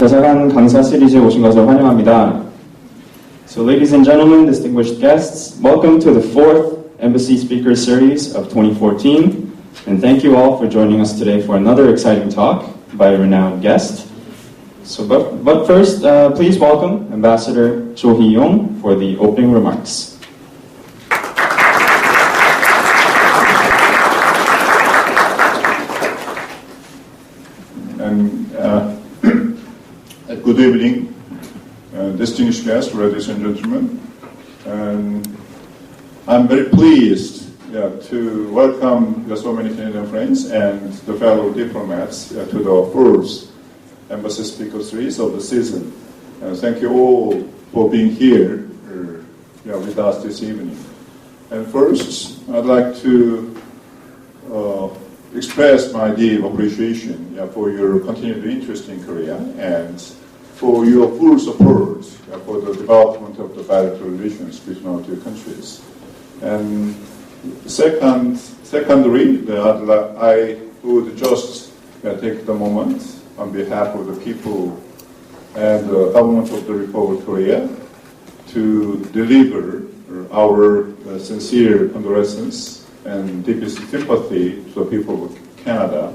자사관 강사 시리즈에 오신 것을 환영합니다. So ladies and gentlemen, distinguished guests, welcome to the 4th Embassy Speaker Series of 2014, and thank you all for joining us today for another exciting talk by a renowned guest. So, but first, please welcome Ambassador Cho Hee-yong for the opening remarks. Good evening, distinguished guests, ladies and gentlemen. And I'm very pleased to welcome so many Canadian friends and the fellow diplomats to the first Embassy Speaker Series of the season. Thank you all for being here with us this evening. And first, I'd like to express my deep appreciation for your continued interest in Korea and for your full support for the development of the bilateral relations between our two countries. And secondly, I would just take the moment on behalf of the people and the government of the Republic of Korea to deliver our sincere condolences and deepest sympathy to the people of Canada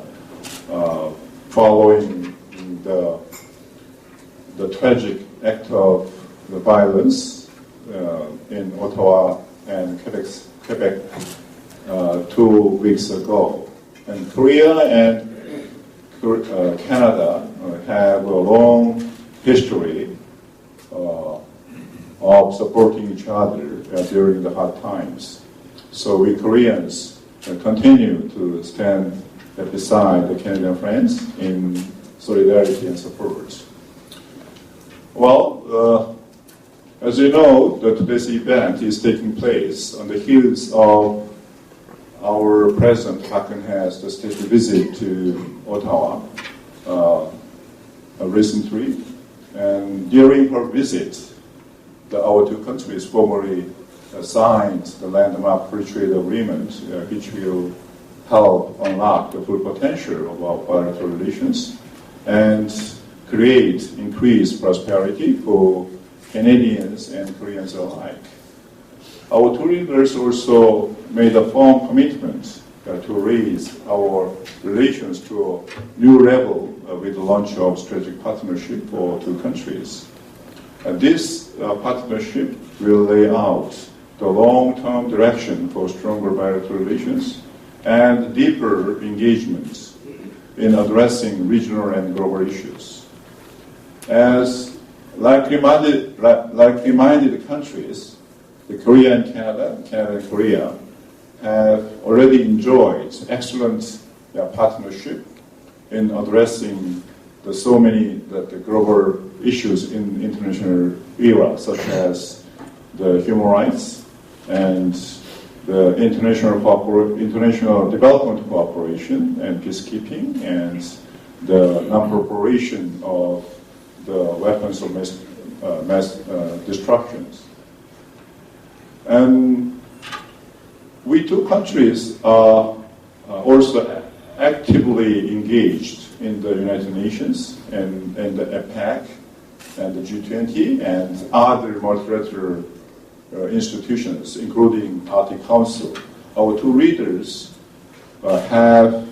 following the tragic act of the violence in Ottawa and Quebec 2 weeks ago. And Korea and Canada have a long history of supporting each other during the hard times. So we Koreans continue to stand beside the Canadian friends in solidarity and support. Well, as you know, today's event is taking place on the heels of our President Park Geun-hye's state visit to Ottawa recently. And during her visit, our two countries formally signed the landmark free trade agreement, which will help unlock the full potential of our bilateral relations and create increased prosperity for Canadians and Koreans alike. Our two leaders also made a firm commitment to raise our relations to a new level with the launch of strategic partnership for two countries. And this partnership will lay out the long-term direction for stronger bilateral relations and deeper engagement in addressing regional and global issues. As like-minded countries, the Korea and Canada and Korea, have already enjoyed excellent partnership in addressing so many the global issues in international era, such as the human rights and the international development cooperation and peacekeeping and the non-proliferation of the weapons of mass destructions. And we two countries are also actively engaged in the United Nations and the APEC and the G20 and other multilateral institutions, including Arctic Council. Our two leaders have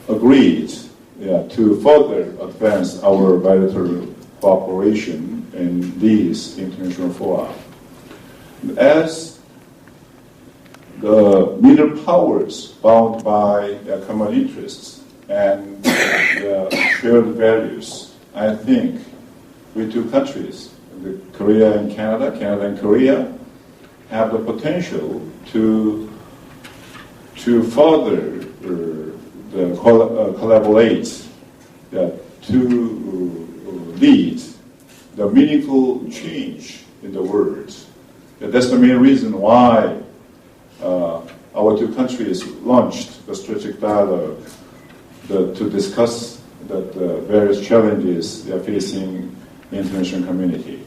agreed to further advance our bilateral cooperation in these international fora. As the middle powers bound by common interests and shared values, I think we two countries, Korea and Canada and Korea, have the potential to further collaborate to lead the meaningful change in the world. That's the main reason why our two countries launched the strategic dialogue to discuss the various challenges they are facing the international community.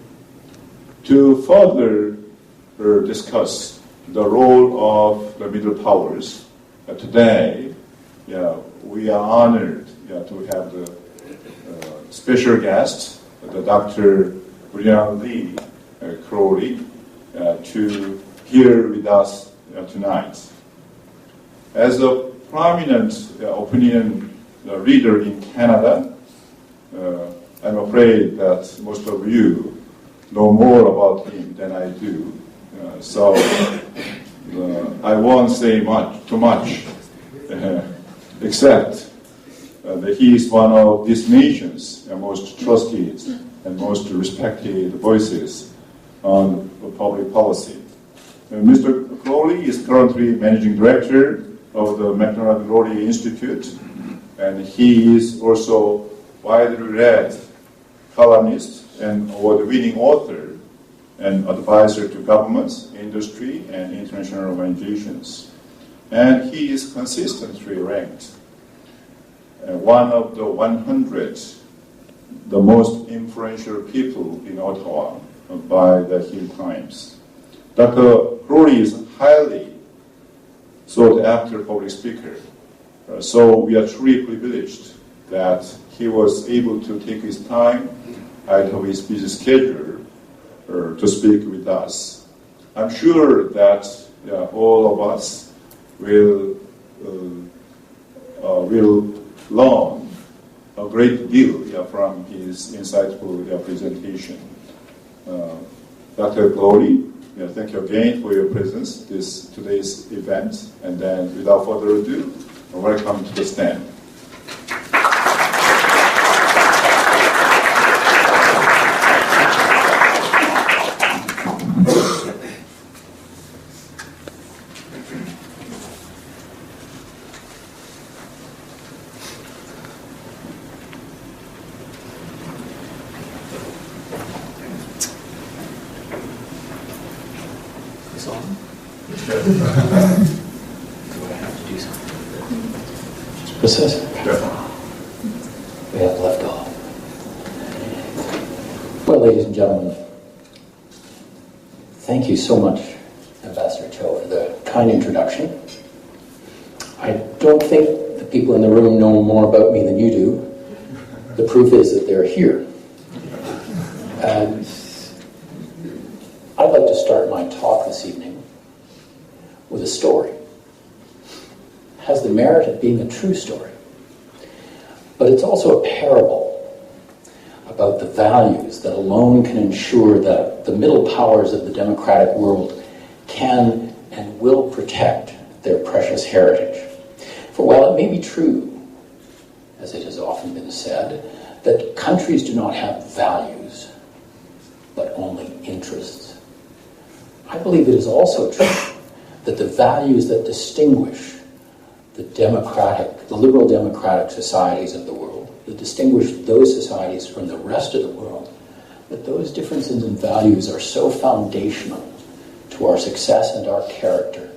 To further discuss the role of the middle powers, today we are honored to have special guest, the Dr. Lee Crowley, to here with us tonight. As a prominent opinion leader in Canada, I'm afraid that most of you know more about him than I do. So I won't say too much, except that he is one of this nation's most trusted and most respected voices on public policy. Mr. Crowley is currently managing director of the Macdonald-Laurier Institute, and he is also widely read columnist and award-winning author and advisor to governments, industry, and international organizations. And he is consistently ranked one of the 100 the most influential people in Ottawa by the Hill Times. Dr. Crowley is highly sought after public speaker. So we are truly privileged that he was able to take his time out of his busy schedule to speak with us. I'm sure that all of us will learn a great deal from his insightful presentation. Dr. Crowley, thank you again for your presence today's event. And then, without further ado, welcome to the stand. What's this? We have left off. Well, ladies and gentlemen, thank you so much, Ambassador Cho, for the kind introduction. I don't think the people in the room know more about me than you do. The proof is that they're here. And I'd like to start my talk this evening with a story. It has the merit of being a true story, but it's also a parable about the values that alone can ensure that the middle powers of the democratic world can and will protect their precious heritage. For while it may be true, as it has often been said, that countries do not have values, but only interests, I believe it is also true that the values that distinguish the liberal democratic societies of the world, that distinguish those societies from the rest of the world, that those differences in values are so foundational to our success and our character,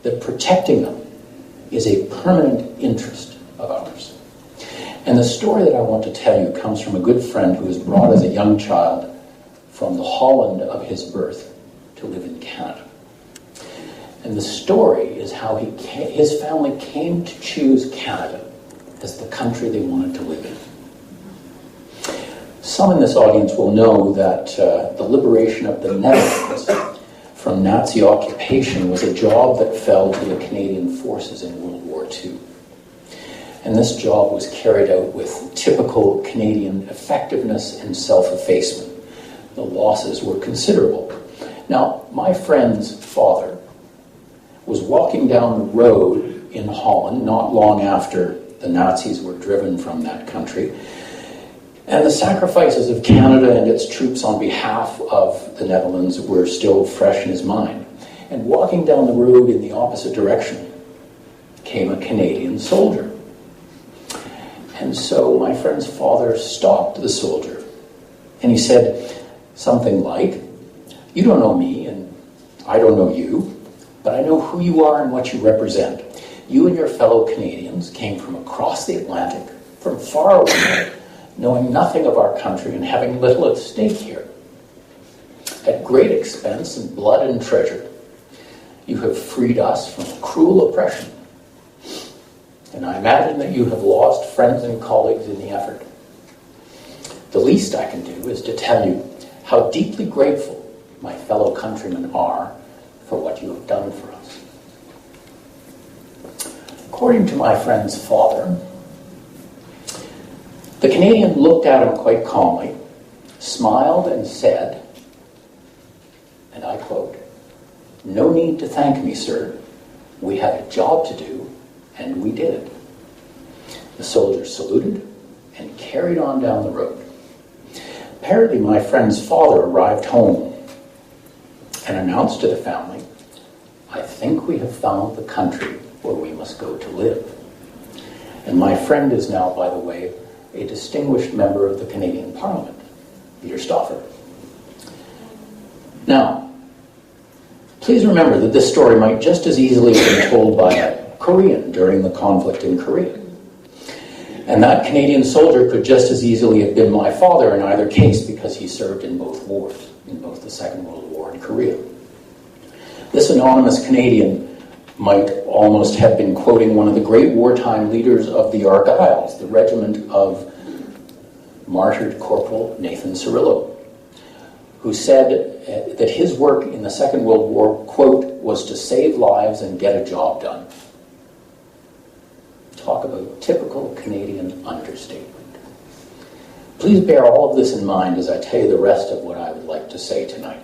that protecting them is a permanent interest of ours. And the story that I want to tell you comes from a good friend who was brought as a young child from the Holland of his birth to live in Canada. And the story is how his family came to choose Canada as the country they wanted to live in. Some in this audience will know that the liberation of the Netherlands from Nazi occupation was a job that fell to the Canadian forces in World War II. And this job was carried out with typical Canadian effectiveness and self-effacement. The losses were considerable. Now, my friend's father was walking down the road in Holland not long after the Nazis were driven from that country, and the sacrifices of Canada and its troops on behalf of the Netherlands were still fresh in his mind. And walking down the road in the opposite direction came a Canadian soldier. And so my friend's father stopped the soldier, and he said something like, "You don't know me, and I don't know you, but I know who you are and what you represent. You and your fellow Canadians came from across the Atlantic, from far away, knowing nothing of our country and having little at stake here. At great expense in blood and treasure, you have freed us from cruel oppression. And I imagine that you have lost friends and colleagues in the effort. The least I can do is to tell you how deeply grateful my fellow countrymen are for what you have done for us. According to my friend's father, the Canadian looked at him quite calmly, smiled and said, and I quote, "No need to thank me, sir. We had a job to do, and we did it." The soldiers saluted and carried on down the road. Apparently, my friend's father arrived home and announced to the family, "I think we have found the country where we must go to live." And my friend is now, by the way, a distinguished member of the Canadian Parliament, Peter Stauffer. Now, please remember that this story might just as easily have been told by a Korean during the conflict in Korea. And that Canadian soldier could just as easily have been my father in either case, because he served in both wars, in both the Second World War and Korea. This anonymous Canadian might almost have been quoting one of the great wartime leaders of the Argylls, the regiment of martyred Corporal Nathan Cirillo, who said that his work in the Second World War, quote, was to save lives and get a job done. Talk about typical Canadian understatement. Please bear all of this in mind as I tell you the rest of what I would like to say tonight.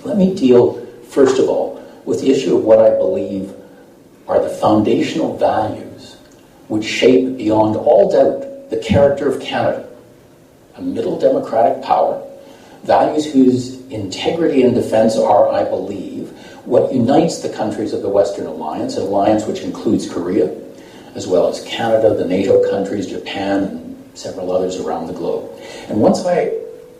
Let me deal, first of all, with the issue of what I believe are the foundational values which shape, beyond all doubt, the character of Canada, a middle democratic power, values whose integrity and defense are, I believe, what unites the countries of the Western Alliance, an alliance which includes Korea, as well as Canada, the NATO countries, Japan, and several others around the globe. And once I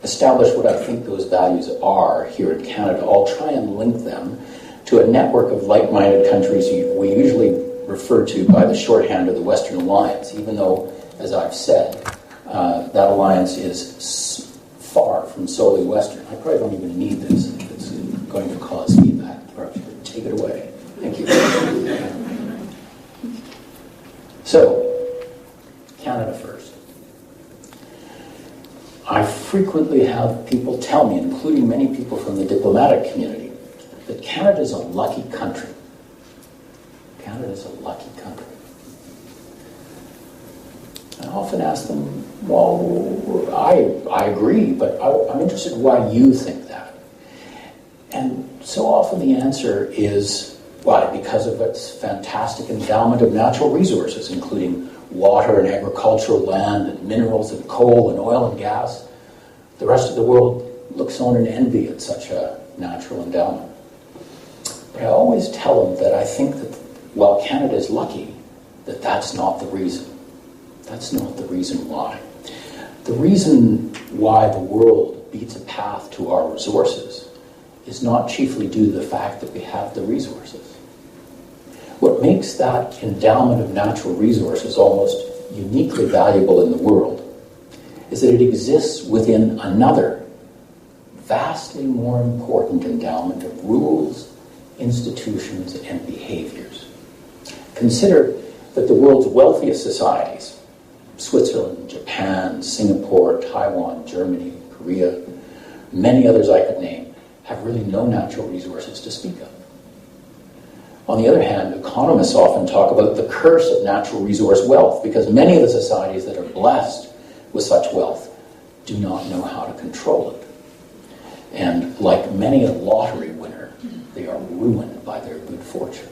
establish what I think those values are here in Canada, I'll try and link them to a network of like-minded countries we usually refer to by the shorthand of the Western Alliance, even though, as I've said, that alliance is far from solely Western. I probably don't even need this. It's going to cause feedback. Perhaps you could take it away. Thank you. So, Canada first. I frequently have people tell me, including many people from the diplomatic community, that Canada is a lucky country. Canada is a lucky country. I often ask them, well, I agree, but I'm interested in why you think that. And so often the answer is, why? Because of its fantastic endowment of natural resources, including water and agricultural land and minerals and coal and oil and gas. The rest of the world looks on in envy at such a natural endowment. But I always tell them that I think that while Canada is lucky, that's not the reason. That's not the reason why. The reason why the world beats a path to our resources is not chiefly due to the fact that we have the resources. What makes that endowment of natural resources almost uniquely valuable in the world is that it exists within another, vastly more important endowment of rules, institutions, and behaviors. Consider that the world's wealthiest societies, Switzerland, Japan, Singapore, Taiwan, Germany, Korea, many others I could name, have really no natural resources to speak of. On the other hand, economists often talk about the curse of natural resource wealth, because many of the societies that are blessed with such wealth do not know how to control it. And like many a lottery winner, they are ruined by their good fortune.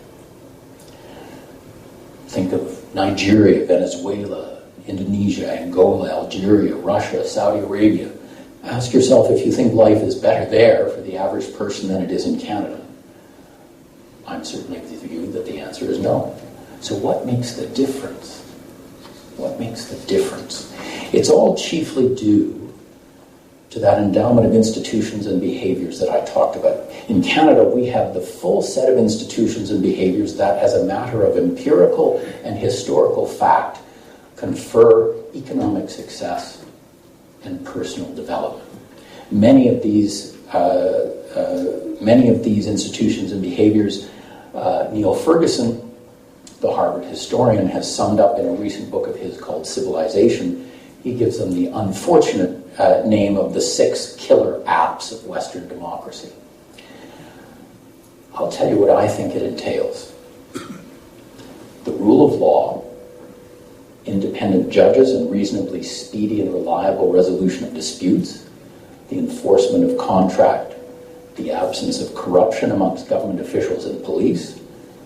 Think of Nigeria, Venezuela, Indonesia, Angola, Algeria, Russia, Saudi Arabia. Ask yourself if you think life is better there for the average person than it is in Canada. I'm certainly of the view that the answer is no. So what makes the difference? What makes the difference? It's all chiefly due to that endowment of institutions and behaviors that I talked about. In Canada, we have the full set of institutions and behaviors that, as a matter of empirical and historical fact, confer economic success and personal development. Many of these institutions and behaviors, Neil Ferguson, the Harvard historian, has summed up in a recent book of his called Civilization. He gives them the unfortunate name of the 6 killer apps of Western democracy. I'll tell you what I think it entails. The rule of law, independent judges and reasonably speedy and reliable resolution of disputes, the enforcement of contract, the absence of corruption amongst government officials and police,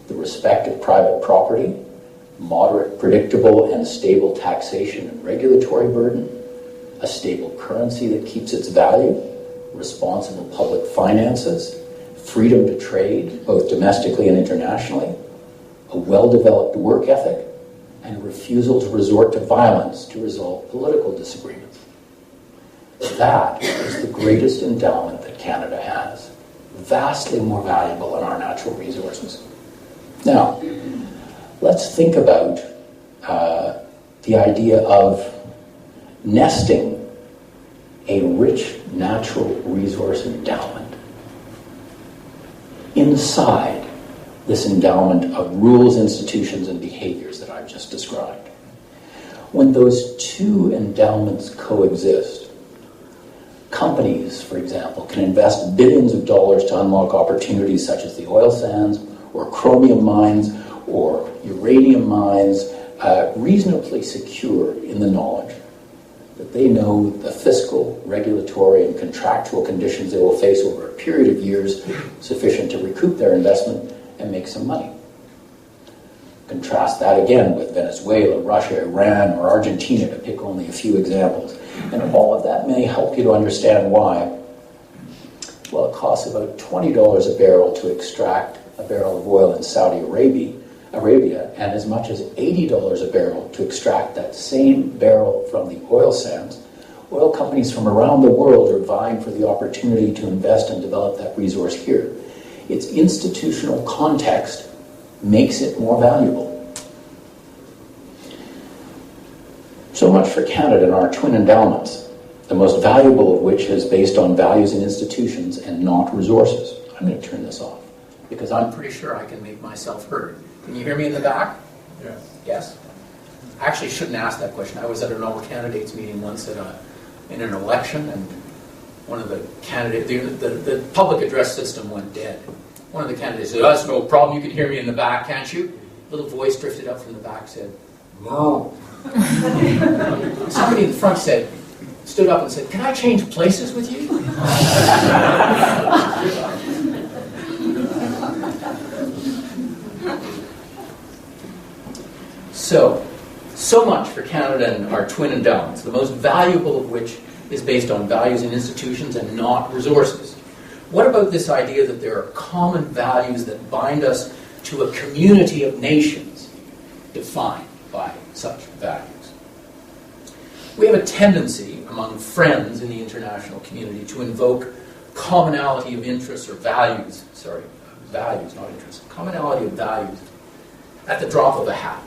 the respect of private property, moderate, predictable, and stable taxation and regulatory burden, a stable currency that keeps its value, responsible public finances, freedom to trade, both domestically and internationally, a well-developed work ethic, and a refusal to resort to violence to resolve political disagreements. That is the greatest endowment that Canada has, vastly more valuable than our natural resources. Now, let's think about the idea of nesting a rich natural resource endowment inside this endowment of rules, institutions, and behaviors that I've just described. When those two endowments coexist, companies, for example, can invest billions of dollars to unlock opportunities such as the oil sands or chromium mines or uranium mines, reasonably secure in the knowledge that they know the fiscal, regulatory, and contractual conditions they will face over a period of years sufficient to recoup their investment and make some money. Contrast that again with Venezuela, Russia, Iran, or Argentina, to pick only a few examples. And all of that may help you to understand why. Well, it costs about $20 a barrel to extract a barrel of oil in Saudi Arabia, and as much as $80 a barrel to extract that same barrel from the oil sands. Oil companies from around the world are vying for the opportunity to invest and develop that resource here. Its institutional context makes it more valuable. So much for Canada and our twin endowments, the most valuable of which is based on values and institutions and not resources. I'm going to turn this off because I'm pretty sure I can make myself heard. Can you hear me in the back? Yes. Yes? I actually shouldn't ask that question. I was at an all candidates meeting once in an election, and one of the candidates, the public address system went dead. One of the candidates said, "That's no problem, you can hear me in the back, can't you?" A little voice drifted up from the back, said, "No." Somebody in the front stood up and said, "Can I change places with you?" So much for Canada and our twin endowments, the most valuable of which is based on values and institutions and not resources. What about this idea that there are common values that bind us to a community of nations defined by such values? We have a tendency among friends in the international community to invoke commonality of interests or values, values, not interests, commonality of values at the drop of a hat.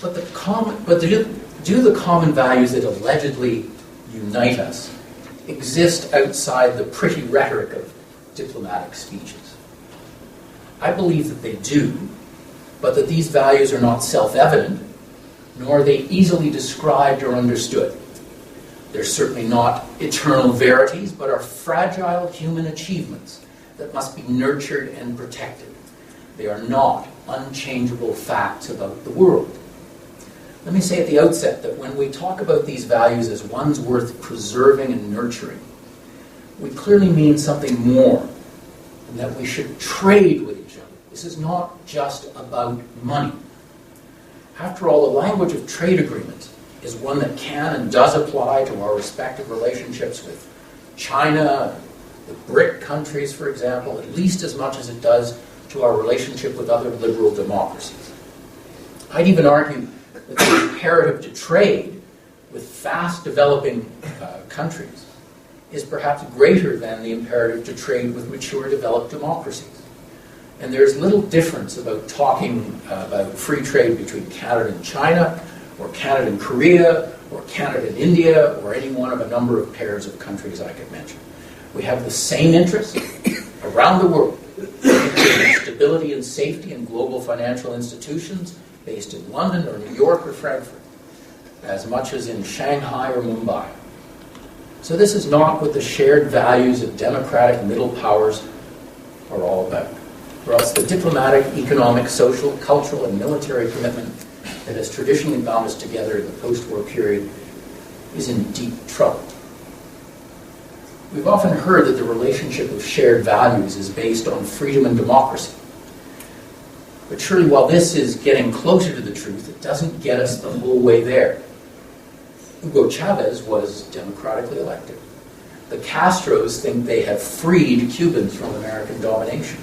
But do the common values that allegedly unite us exist outside the pretty rhetoric of diplomatic speeches? I believe that they do, but that these values are not self-evident, nor are they easily described or understood. They're certainly not eternal verities, but are fragile human achievements that must be nurtured and protected. They are not unchangeable facts about the world. Let me say at the outset that when we talk about these values as ones worth preserving and nurturing, we clearly mean something more than that we should trade with each other. This is not just about money. After all, the language of trade agreements is one that can and does apply to our respective relationships with China, the BRIC countries, for example, at least as much as it does to our relationship with other liberal democracies. I'd even argue that the imperative to trade with fast-developing countries is perhaps greater than the imperative to trade with mature, developed democracies. And there's little difference about talking about free trade between Canada and China, or Canada and Korea, or Canada and India, or any one of a number of pairs of countries I could mention. We have the same interests around the world, stability and safety in global financial institutions based in London or New York or Frankfurt. as much as in Shanghai or Mumbai. So this is not what the shared values of democratic middle powers are all about. Or else the diplomatic, economic, social, cultural, and military commitment that has traditionally bound us together in the post-war period is in deep trouble. We've often heard that the relationship of shared values is based on freedom and democracy. But surely while this is getting closer to the truth, it doesn't get us the whole way there. Hugo Chavez was democratically elected. The Castros think they have freed Cubans from American domination.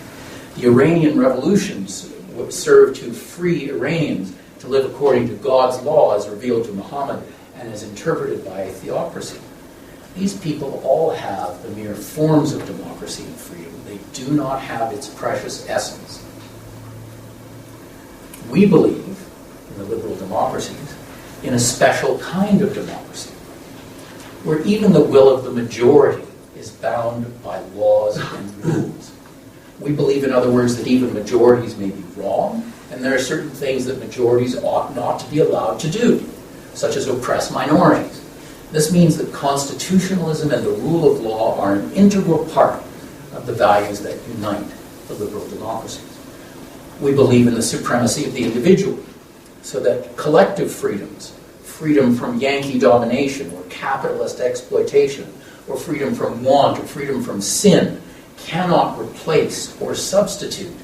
The Iranian revolutions served to free Iranians to live according to God's law as revealed to Muhammad and as interpreted by a theocracy. These people all have the mere forms of democracy and freedom. They do not have its precious essence. We believe, in the liberal democracies, in a special kind of democracy, where even the will of the majority is bound by laws and rules. We believe, in other words, that even majorities may be wrong, and there are certain things that majorities ought not to be allowed to do, such as oppress minorities. This means that constitutionalism and the rule of law are an integral part of the values that unite the liberal democracies. We believe in the supremacy of the individual, so that collective freedoms, freedom from Yankee domination or capitalist exploitation, or freedom from want or freedom from sin, cannot replace or substitute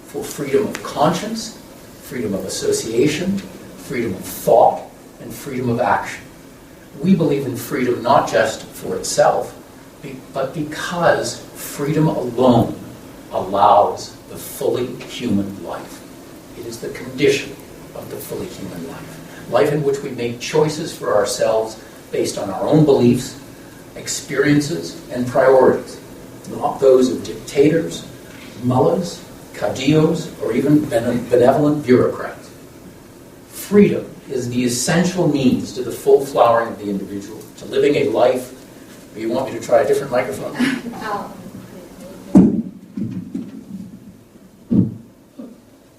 for freedom of conscience, freedom of association, freedom of thought, and freedom of action. We believe in freedom not just for itself, but because freedom alone allows the fully human life. It is the condition of the fully human life. Life in which we make choices for ourselves based on our own beliefs, experiences, and priorities, not those of dictators, mullahs, caudillos, or even benevolent bureaucrats. Freedom is the essential means to the full flowering of the individual, to living a life. You want me to try a different microphone?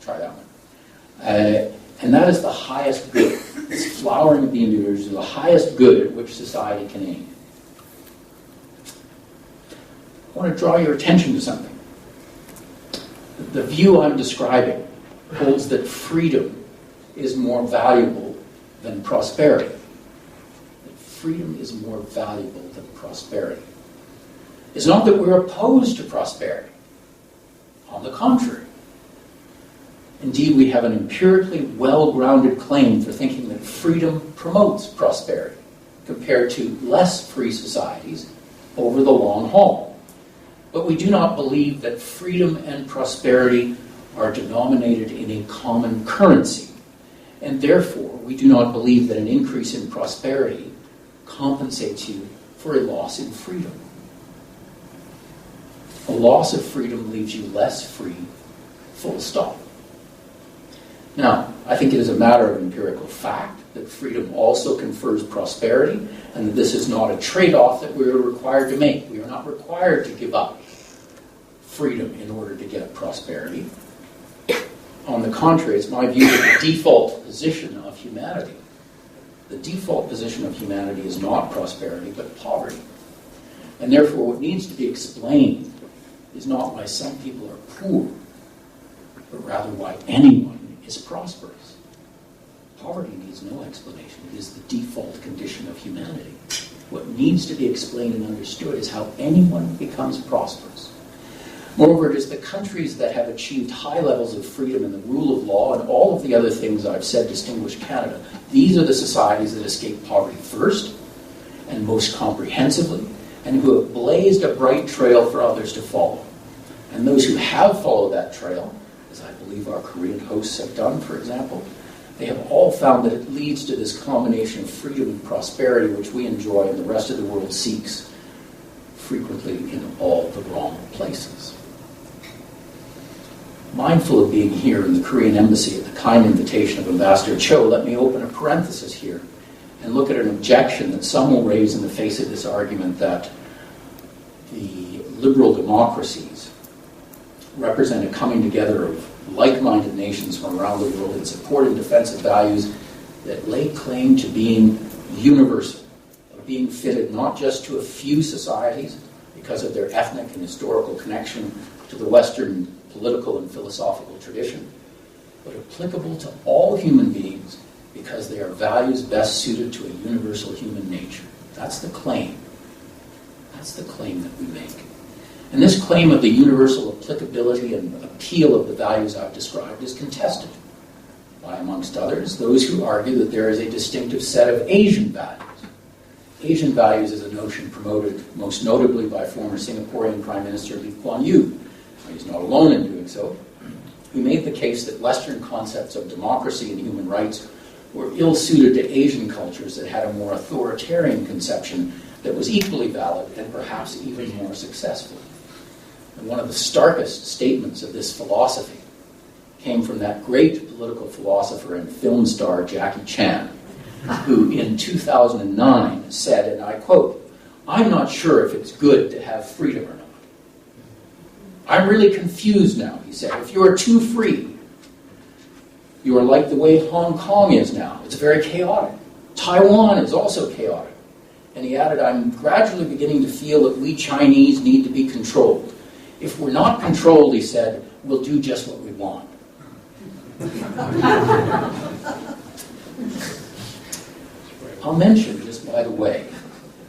Try that one. And that is the highest good. This flowering of the individual is the highest good at which society can aim. I want to draw your attention to something. The view I'm describing holds that freedom is more valuable than prosperity. That freedom is more valuable than prosperity. It's not that we're opposed to prosperity. On the contrary. Indeed, we have an empirically well-grounded claim for thinking that freedom promotes prosperity compared to less free societies over the long haul. But we do not believe that freedom and prosperity are denominated in a common currency. And therefore, we do not believe that an increase in prosperity compensates you for a loss in freedom. A loss of freedom leaves you less free, full stop. Now, I think it is a matter of empirical fact that freedom also confers prosperity, and that this is not a trade-off that we are required to make. We are not required to give up freedom in order to get prosperity. On the contrary, it's my view that the default position of humanity, the default position of humanity is not prosperity, but poverty. And therefore, what needs to be explained is not why some people are poor, but rather why anyone is prosperous. Poverty needs no explanation. It is the default condition of humanity. What needs to be explained and understood is how anyone becomes prosperous. Moreover, it is the countries that have achieved high levels of freedom and the rule of law and all of the other things I've said distinguish Canada. These are the societies that escape poverty first and most comprehensively, and who have blazed a bright trail for others to follow. And those who have followed that trail, as I believe our Korean hosts have done, for example, they have all found that it leads to this combination of freedom and prosperity which we enjoy and the rest of the world seeks, frequently in all the wrong places. Mindful of being here in the Korean embassy at the kind invitation of Ambassador Cho, let me open a parenthesis here and look at an objection that some will raise in the face of this argument that the liberal democracies represent a coming together of like-minded nations from around the world in support and defense of values that lay claim to being universal, of being fitted not just to a few societies because of their ethnic and historical connection to the Western political and philosophical tradition, but applicable to all human beings because they are values best suited to a universal human nature. That's the claim. That's the claim that we make. And this claim of the universal applicability and appeal of the values I've described is contested by, amongst others, those who argue that there is a distinctive set of Asian values. Asian values is a notion promoted most notably by former Singaporean Prime Minister Lee Crowley. He's not alone in doing so. He made the case that Western concepts of democracy and human rights were ill-suited to Asian cultures that had a more authoritarian conception that was equally valid and perhaps even more successful. And one of the starkest statements of this philosophy came from that great political philosopher and film star Jackie Chan, who in 2009 said, and I quote, "I'm not sure if it's good to have freedom or not. I'm really confused now," he said. "If you are too free, you are like the way Hong Kong is now. It's very chaotic. Taiwan is also chaotic." And he added, "I'm gradually beginning to feel that we Chinese need to be controlled. If we're not controlled," he said, "we'll do just what we want." I'll mention, just by the way,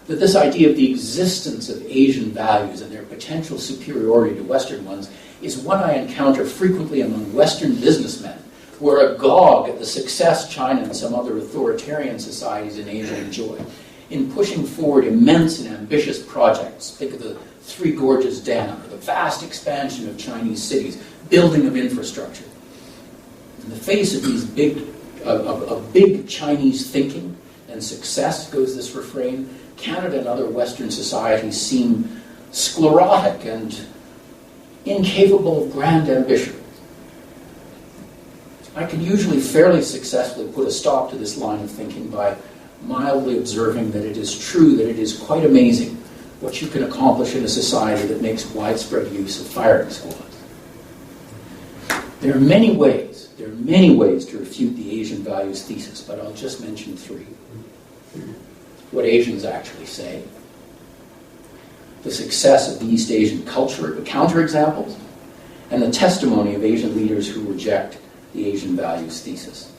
that this idea of the existence of Asian values and their potential superiority to Western ones is one I encounter frequently among Western businessmen who are agog at the success China and some other authoritarian societies in Asia enjoy in pushing forward immense and ambitious projects. Think of the Three Gorges Dam, or the vast expansion of Chinese cities, building of infrastructure. In the face of these big Chinese thinking and success, goes this refrain, Canada and other Western societies seem sclerotic and incapable of grand ambition. I can usually fairly successfully put a stop to this line of thinking by mildly observing that it is true that it is quite amazing what you can accomplish in a society that makes widespread use of firing squads. There are many ways to refute the Asian values thesis, but I'll just mention three. What Asians actually say, the success of the East Asian culture, the counterexamples, and the testimony of Asian leaders who reject the Asian values thesis.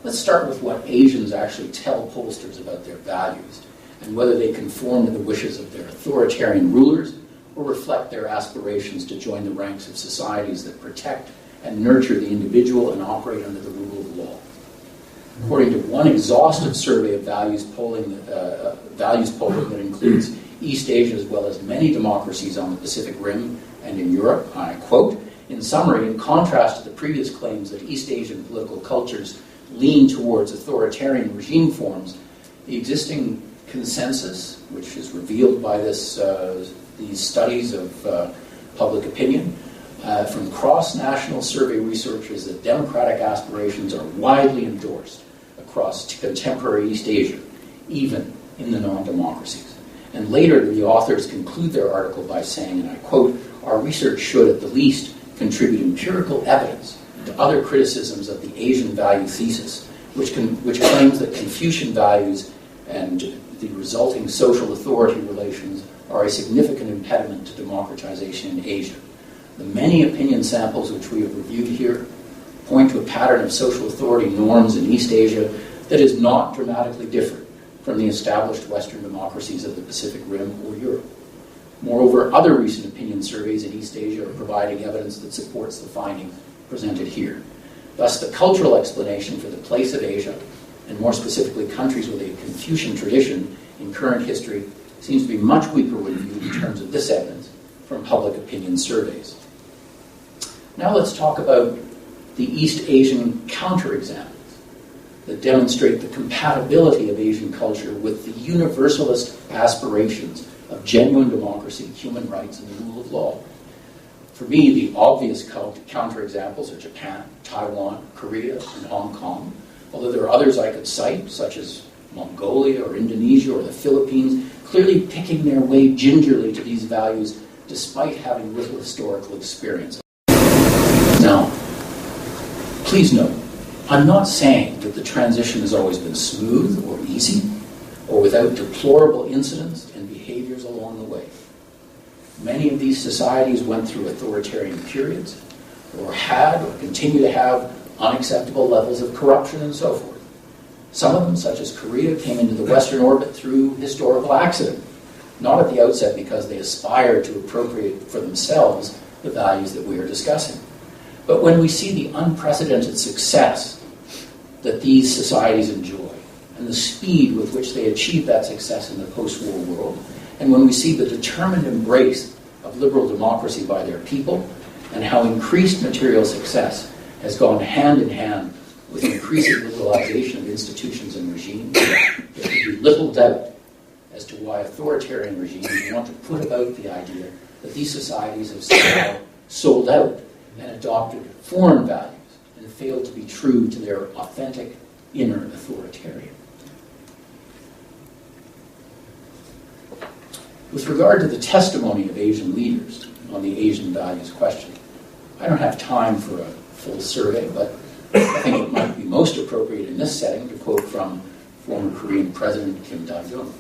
Let's start with what Asians actually tell pollsters about their values and whether they conform to the wishes of their authoritarian rulers or reflect their aspirations to join the ranks of societies that protect and nurture the individual and operate under the rule of law. According to one exhaustive survey of values polling that includes East Asia as well as many democracies on the Pacific Rim and in Europe, I quote, "In summary, in contrast to the previous claims that East Asian political cultures lean towards authoritarian regime forms, the existing consensus, which is revealed by these studies of public opinion, from cross-national survey researchers that democratic aspirations are widely endorsed across contemporary East Asia, even in the non-democracies." And later, the authors conclude their article by saying, and I quote, "Our research should at the least contribute empirical evidence to other criticisms of the Asian value thesis, which claims that Confucian values and the resulting social authority relations are a significant impediment to democratization in Asia. The many opinion samples which we have reviewed here point to a pattern of social authority norms in East Asia that is not dramatically different from the established Western democracies of the Pacific Rim or Europe. Moreover, other recent opinion surveys in East Asia are providing evidence that supports the findings presented here. Thus, the cultural explanation for the place of Asia, and more specifically countries with a Confucian tradition in current history, seems to be much weaker when viewed in terms of this evidence from public opinion surveys. Now let's talk about the East Asian counterexamples that demonstrate the compatibility of Asian culture with the universalist aspirations of genuine democracy, human rights, and the rule of law. For me, the obvious counterexamples are Japan, Taiwan, Korea, and Hong Kong, although there are others I could cite, such as Mongolia or Indonesia or the Philippines, clearly picking their way gingerly to these values despite having little historical experience. Now, please note I'm not saying that the transition has always been smooth or easy or without deplorable incidents and behaviors along the way. Many of these societies went through authoritarian periods or had or continue to have unacceptable levels of corruption and so forth. Some of them, such as Korea, came into the Western orbit through historical accident, not at the outset because they aspired to appropriate for themselves the values that we are discussing. But when we see the unprecedented success that these societies enjoy, and the speed with which they achieve that success in the post-war world, and when we see the determined embrace of liberal democracy by their people, and how increased material success has gone hand in hand with increasing liberalization of institutions and regimes, there can be little doubt as to why authoritarian regimes want to put about the idea that these societies have somehow sold out and adopted foreign values and failed to be true to their authentic inner authoritarian. With regard to the testimony of Asian leaders on the Asian values question, I don't have time for a full survey, but I think it might be most appropriate in this setting to quote from former Korean President Kim Dae-jung.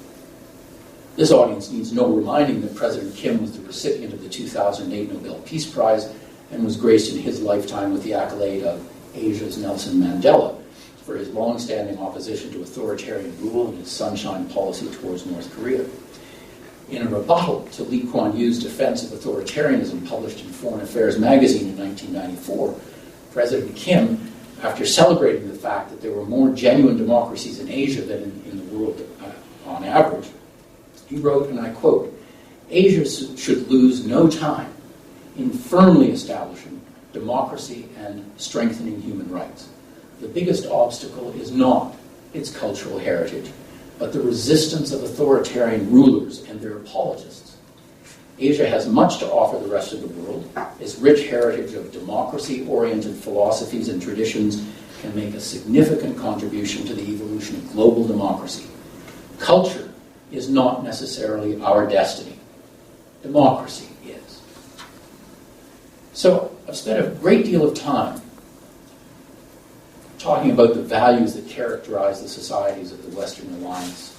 This audience needs no reminding that President Kim was the recipient of the 2008 Nobel Peace Prize and was graced in his lifetime with the accolade of Asia's Nelson Mandela for his long-standing opposition to authoritarian rule and his sunshine policy towards North Korea. In a rebuttal to Lee Kuan Yew's defense of authoritarianism published in Foreign Affairs magazine in 1994, President Kim, after celebrating the fact that there were more genuine democracies in Asia than in the world on average, he wrote, and I quote, "Asia should lose no time in firmly establishing democracy and strengthening human rights. The biggest obstacle is not its cultural heritage, but the resistance of authoritarian rulers and their apologists. Asia has much to offer the rest of the world. Its rich heritage of democracy-oriented philosophies and traditions can make a significant contribution to the evolution of global democracy. Culture is not necessarily our destiny. Democracy is." So I've spent a great deal of time talking about the values that characterize the societies of the Western Alliance,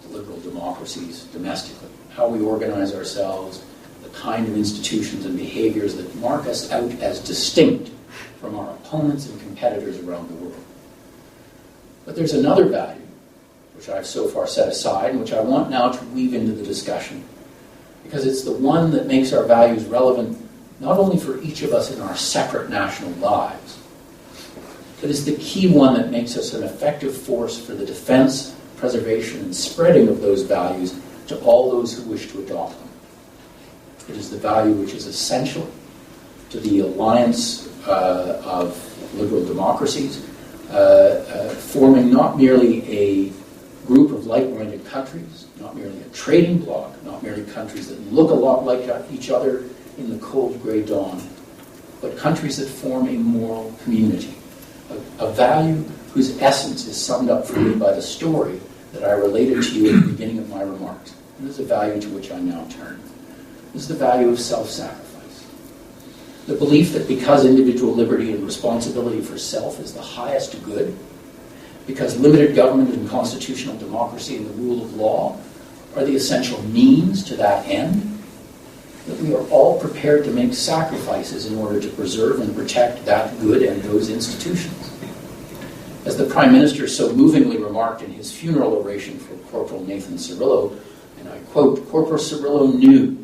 the liberal democracies domestically, how we organize ourselves, the kind of institutions and behaviors that mark us out as distinct from our opponents and competitors around the world. But there's another value, which I've so far set aside, and which I want now to weave into the discussion, because it's the one that makes our values relevant not only for each of us in our separate national lives, but is the key one that makes us an effective force for the defense, preservation, and spreading of those values to all those who wish to adopt them. It is the value which is essential to the alliance of liberal democracies, forming not merely a group of like-minded countries, not merely a trading bloc, not merely countries that look a lot like each other in the cold grey dawn, but countries that form a moral community, a value whose essence is summed up for me by the story that I related to you at the beginning of my remarks. And this is a value to which I now turn. This is the value of self-sacrifice. The belief that because individual liberty and responsibility for self is the highest good, because limited government and constitutional democracy and the rule of law are the essential means to that end, that we are all prepared to make sacrifices in order to preserve and protect that good and those institutions. As the Prime Minister so movingly remarked in his funeral oration for Corporal Nathan Cirillo, and I quote, "Corporal Cirillo knew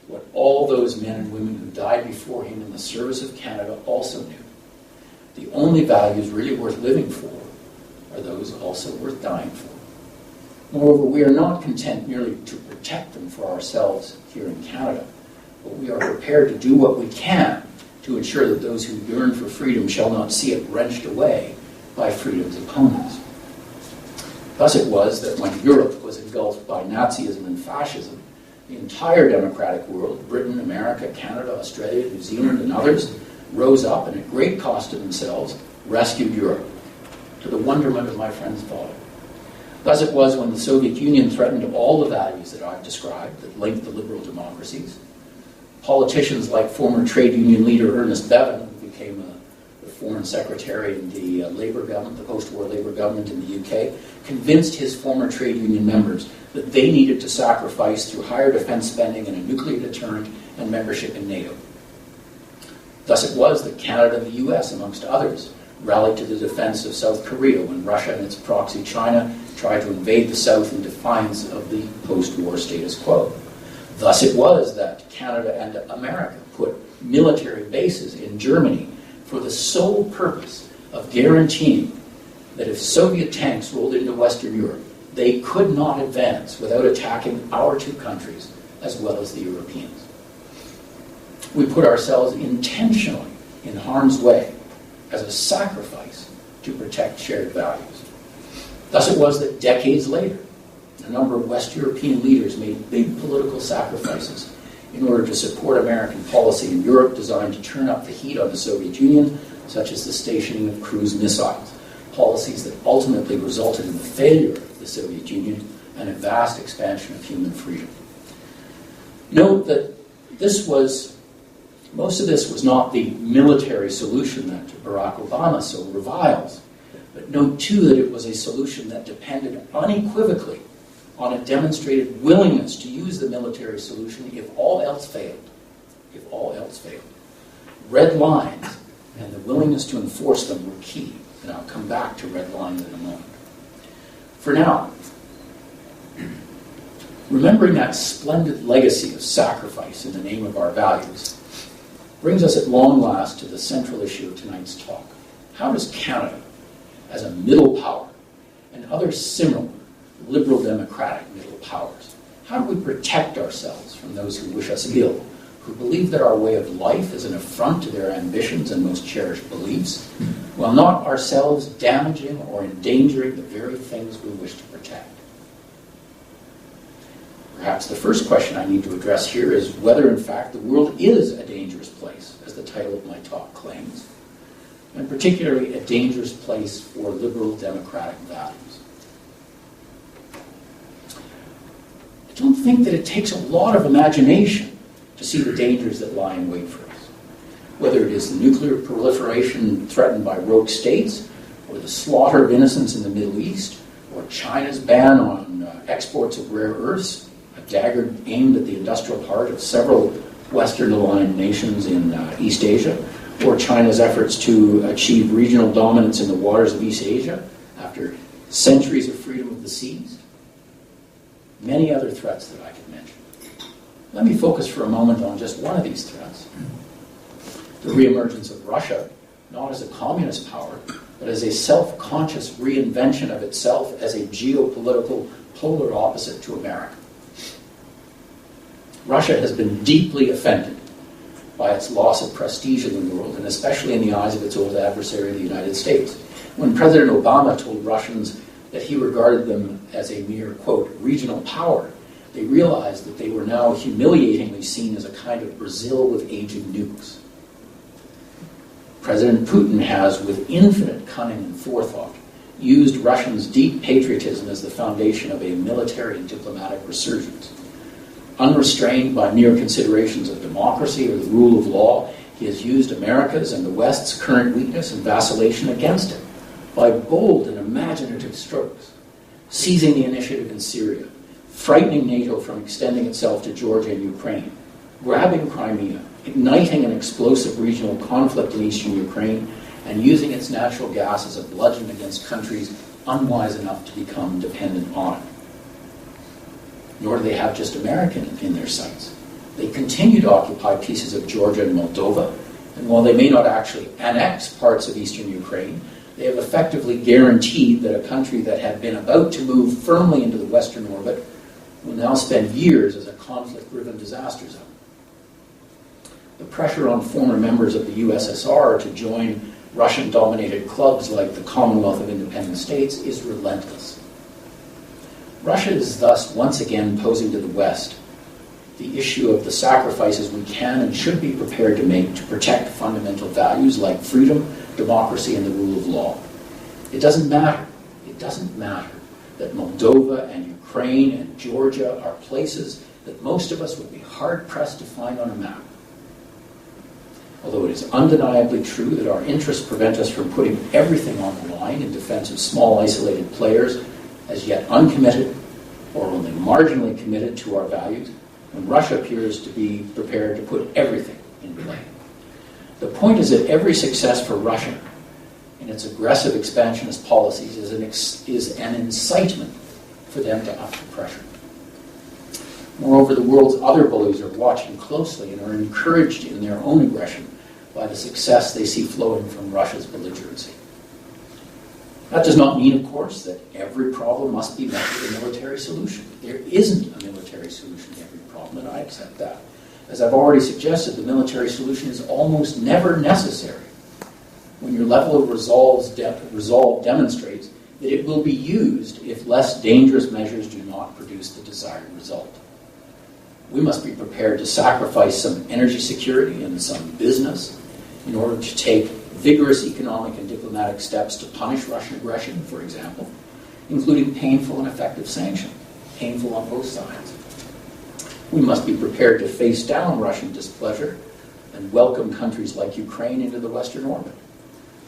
what all those men and women who died before him in the service of Canada also knew. The only values really worth living for are those also worth dying for. Moreover, we are not content merely to protect them for ourselves here in Canada, but we are prepared to do what we can to ensure that those who yearn for freedom shall not see it wrenched away by freedom's opponents." Thus it was that when Europe was engulfed by Nazism and fascism, the entire democratic world, Britain, America, Canada, Australia, New Zealand, and others, rose up and at great cost to themselves rescued Europe, to the wonderment of my friend's father. Thus it was when the Soviet Union threatened all the values that I've described that linked the liberal democracies. Politicians like former trade union leader Ernest Bevin, who became the Foreign Secretary in the Labour government, the post-war Labour government in the UK, convinced his former trade union members that they needed to sacrifice through higher defense spending and a nuclear deterrent and membership in NATO. Thus it was that Canada and the US, amongst others, rallied to the defense of South Korea when Russia and its proxy China tried to invade the South in defiance of the post-war status quo. Thus it was that Canada and America put military bases in Germany for the sole purpose of guaranteeing that if Soviet tanks rolled into Western Europe, they could not advance without attacking our two countries as well as the Europeans. We put ourselves intentionally in harm's way as a sacrifice to protect shared values. Thus it was that decades later, a number of West European leaders made big political sacrifices in order to support American policy in Europe designed to turn up the heat on the Soviet Union, such as the stationing of cruise missiles, policies that ultimately resulted in the failure of the Soviet Union and a vast expansion of human freedom. Note that most of this was not the military solution that Barack Obama so reviles, but note too that it was a solution that depended unequivocally on a demonstrated willingness to use the military solution if all else failed. If all else failed. Red lines and the willingness to enforce them were key, and I'll come back to red lines in a moment. For now, remembering that splendid legacy of sacrifice in the name of our values brings us at long last to the central issue of tonight's talk. How does Canada, as a middle power, and other similar liberal democratic middle powers, how do we protect ourselves from those who wish us ill, who believe that our way of life is an affront to their ambitions and most cherished beliefs, while not ourselves damaging or endangering the very things we wish to protect? Perhaps the first question I need to address here is whether, in fact, the world is a dangerous place, as the title of my talk claims, and particularly a dangerous place for liberal democratic values. I don't think that it takes a lot of imagination to see the dangers that lie in wait for us. Whether it is the nuclear proliferation threatened by rogue states, or the slaughter of innocents in the Middle East, or China's ban on exports of rare earths, a dagger aimed at the industrial heart of several Western-aligned nations in East Asia, or China's efforts to achieve regional dominance in the waters of East Asia after centuries of freedom of the seas. Many other threats that I could mention. Let me focus for a moment on just one of these threats. The reemergence of Russia, not as a communist power, but as a self-conscious reinvention of itself as a geopolitical polar opposite to America. Russia has been deeply offended by its loss of prestige in the world, and especially in the eyes of its old adversary, the United States. When President Obama told Russians that he regarded them as a mere, quote, regional power, they realized that they were now humiliatingly seen as a kind of Brazil with aging nukes. President Putin has, with infinite cunning and forethought, used Russians' deep patriotism as the foundation of a military and diplomatic resurgence. Unrestrained by mere considerations of democracy or the rule of law, he has used America's and the West's current weakness and vacillation against him by bold and imaginative strokes, seizing the initiative in Syria, frightening NATO from extending itself to Georgia and Ukraine, grabbing Crimea, igniting an explosive regional conflict in eastern Ukraine, and using its natural gas as a bludgeon against countries unwise enough to become dependent on it. Nor do they have just America in their sights. They continue to occupy pieces of Georgia and Moldova, and while they may not actually annex parts of eastern Ukraine, they have effectively guaranteed that a country that had been about to move firmly into the Western orbit will now spend years as a conflict-driven disaster zone. The pressure on former members of the USSR to join Russian-dominated clubs like the Commonwealth of Independent States is relentless. Russia is thus once again posing to the West the issue of the sacrifices we can and should be prepared to make to protect fundamental values like freedom, democracy, and the rule of law. It doesn't matter that Moldova and Ukraine and Georgia are places that most of us would be hard-pressed to find on a map. Although it is undeniably true that our interests prevent us from putting everything on the line in defense of small isolated players as yet uncommitted or only marginally committed to our values, and Russia appears to be prepared to put everything in play. The point is that every success for Russia in its aggressive expansionist policies is an incitement for them to up the pressure. Moreover, the world's other bullies are watching closely and are encouraged in their own aggression by the success they see flowing from Russia's belligerency. That does not mean, of course, that every problem must be met with a military solution. There isn't a military solution to every problem, and I accept that. As I've already suggested, the military solution is almost never necessary when your level of resolve demonstrates that it will be used if less dangerous measures do not produce the desired result. We must be prepared to sacrifice some energy security and some business in order to take vigorous economic and diplomatic steps to punish Russian aggression, for example, including painful and effective sanctions, painful on both sides. We must be prepared to face down Russian displeasure and welcome countries like Ukraine into the Western orbit.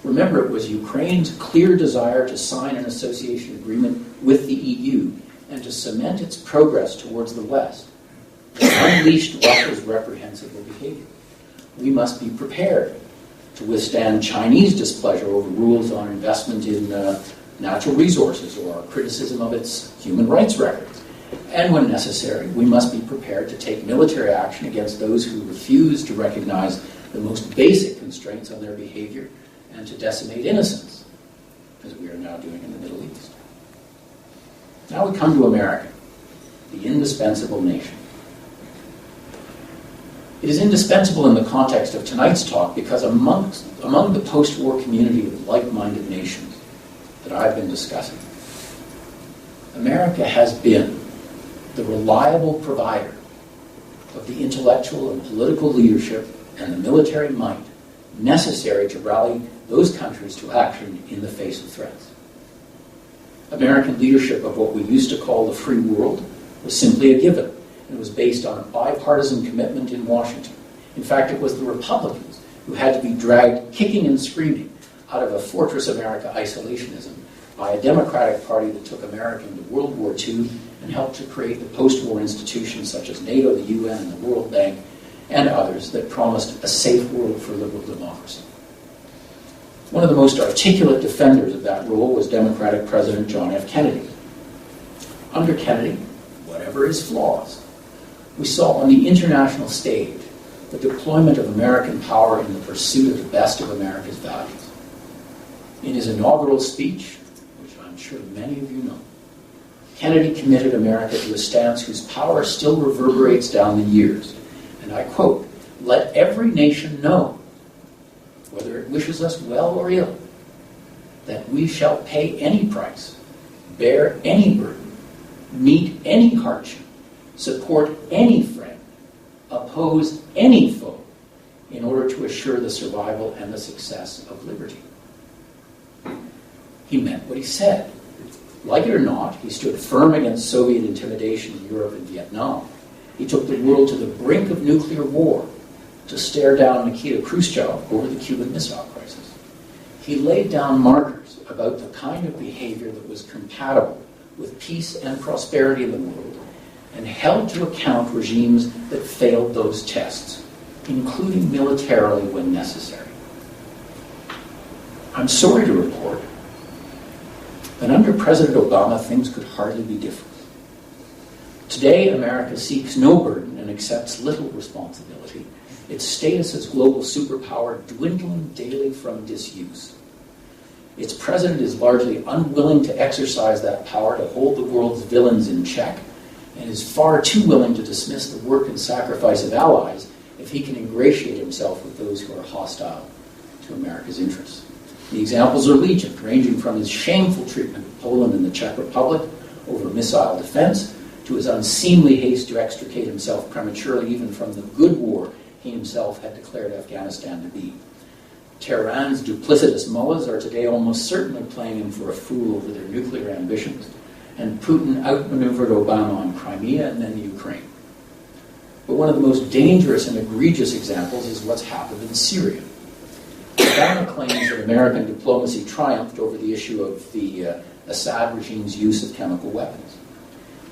Remember, it was Ukraine's clear desire to sign an association agreement with the EU and to cement its progress towards the West that unleashed Russia's reprehensible behavior. We must be prepared to withstand Chinese displeasure over rules on investment in natural resources or criticism of its human rights records. And when necessary, we must be prepared to take military action against those who refuse to recognize the most basic constraints on their behavior and to decimate innocence, as we are now doing in the Middle East. Now we come to America, the indispensable nation. It is indispensable in the context of tonight's talk because among the post-war community of like-minded nations that I've been discussing, America has been the reliable provider of the intellectual and political leadership and the military might necessary to rally those countries to action in the face of threats. American leadership of what we used to call the free world was simply a given. It was based on a bipartisan commitment in Washington. In fact, it was the Republicans who had to be dragged kicking and screaming out of a Fortress America isolationism by a Democratic Party that took America into World War II and helped to create the post-war institutions such as NATO, the UN, and the World Bank, and others that promised a safe world for liberal democracy. One of the most articulate defenders of that rule was Democratic President John F. Kennedy. Under Kennedy, whatever his flaws, we saw on the international stage the deployment of American power in the pursuit of the best of America's values. In his inaugural speech, which I'm sure many of you know, Kennedy committed America to a stance whose power still reverberates down the years. And I quote, "Let every nation know, whether it wishes us well or ill, that we shall pay any price, bear any burden, meet any hardship, support any friend, oppose any foe, in order to assure the survival and the success of liberty." He meant what he said. Like it or not, he stood firm against Soviet intimidation in Europe and Vietnam. He took the world to the brink of nuclear war to stare down Nikita Khrushchev over the Cuban Missile Crisis. He laid down markers about the kind of behavior that was compatible with peace and prosperity in the world, and held to account regimes that failed those tests, including militarily when necessary. I'm sorry to report that under President Obama, things could hardly be different. Today, America seeks no burden and accepts little responsibility, its status as global superpower dwindling daily from disuse. Its president is largely unwilling to exercise that power to hold the world's villains in check, and is far too willing to dismiss the work and sacrifice of allies if he can ingratiate himself with those who are hostile to America's interests. The examples are legion, ranging from his shameful treatment of Poland and the Czech Republic over missile defense, to his unseemly haste to extricate himself prematurely even from the good war he himself had declared Afghanistan to be. Tehran's duplicitous mullahs are today almost certainly playing him for a fool over their nuclear ambitions, and Putin outmaneuvered Obama on Crimea and then Ukraine. But one of the most dangerous and egregious examples is what's happened in Syria. Obama claims that American diplomacy triumphed over the issue of the Assad regime's use of chemical weapons.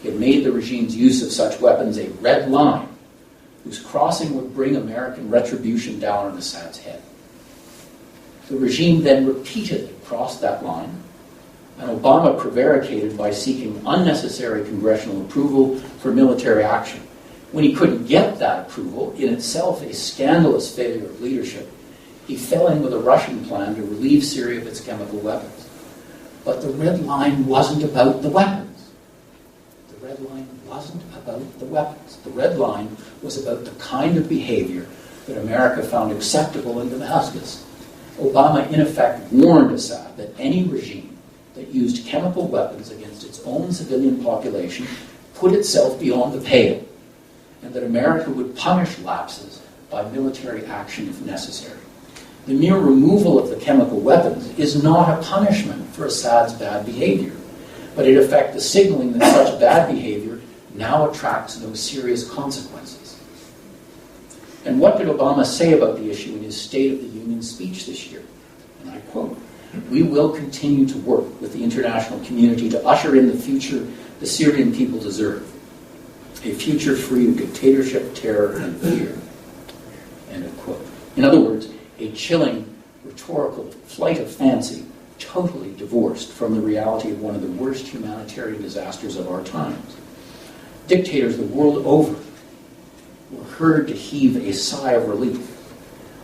It made the regime's use of such weapons a red line whose crossing would bring American retribution down on Assad's head. The regime then repeatedly crossed that line, and Obama prevaricated by seeking unnecessary congressional approval for military action. When he couldn't get that approval, in itself a scandalous failure of leadership, he fell in with a Russian plan to relieve Syria of its chemical weapons. But the red line wasn't about the weapons. The red line wasn't about the weapons. The red line was about the kind of behavior that America found acceptable in Damascus. Obama, in effect, warned Assad that any regime that used chemical weapons against its own civilian population put itself beyond the pale, and that America would punish lapses by military action if necessary. The mere removal of the chemical weapons is not a punishment for Assad's bad behavior, but in effect the signaling that such bad behavior now attracts no serious consequences. And what did Obama say about the issue in his State of the Union speech this year? And I quote, "We will continue to work with the international community to usher in the future the Syrian people deserve. A future free of dictatorship, terror, and fear." End of quote. In other words, a chilling, rhetorical flight of fancy, totally divorced from the reality of one of the worst humanitarian disasters of our times. Dictators the world over were heard to heave a sigh of relief.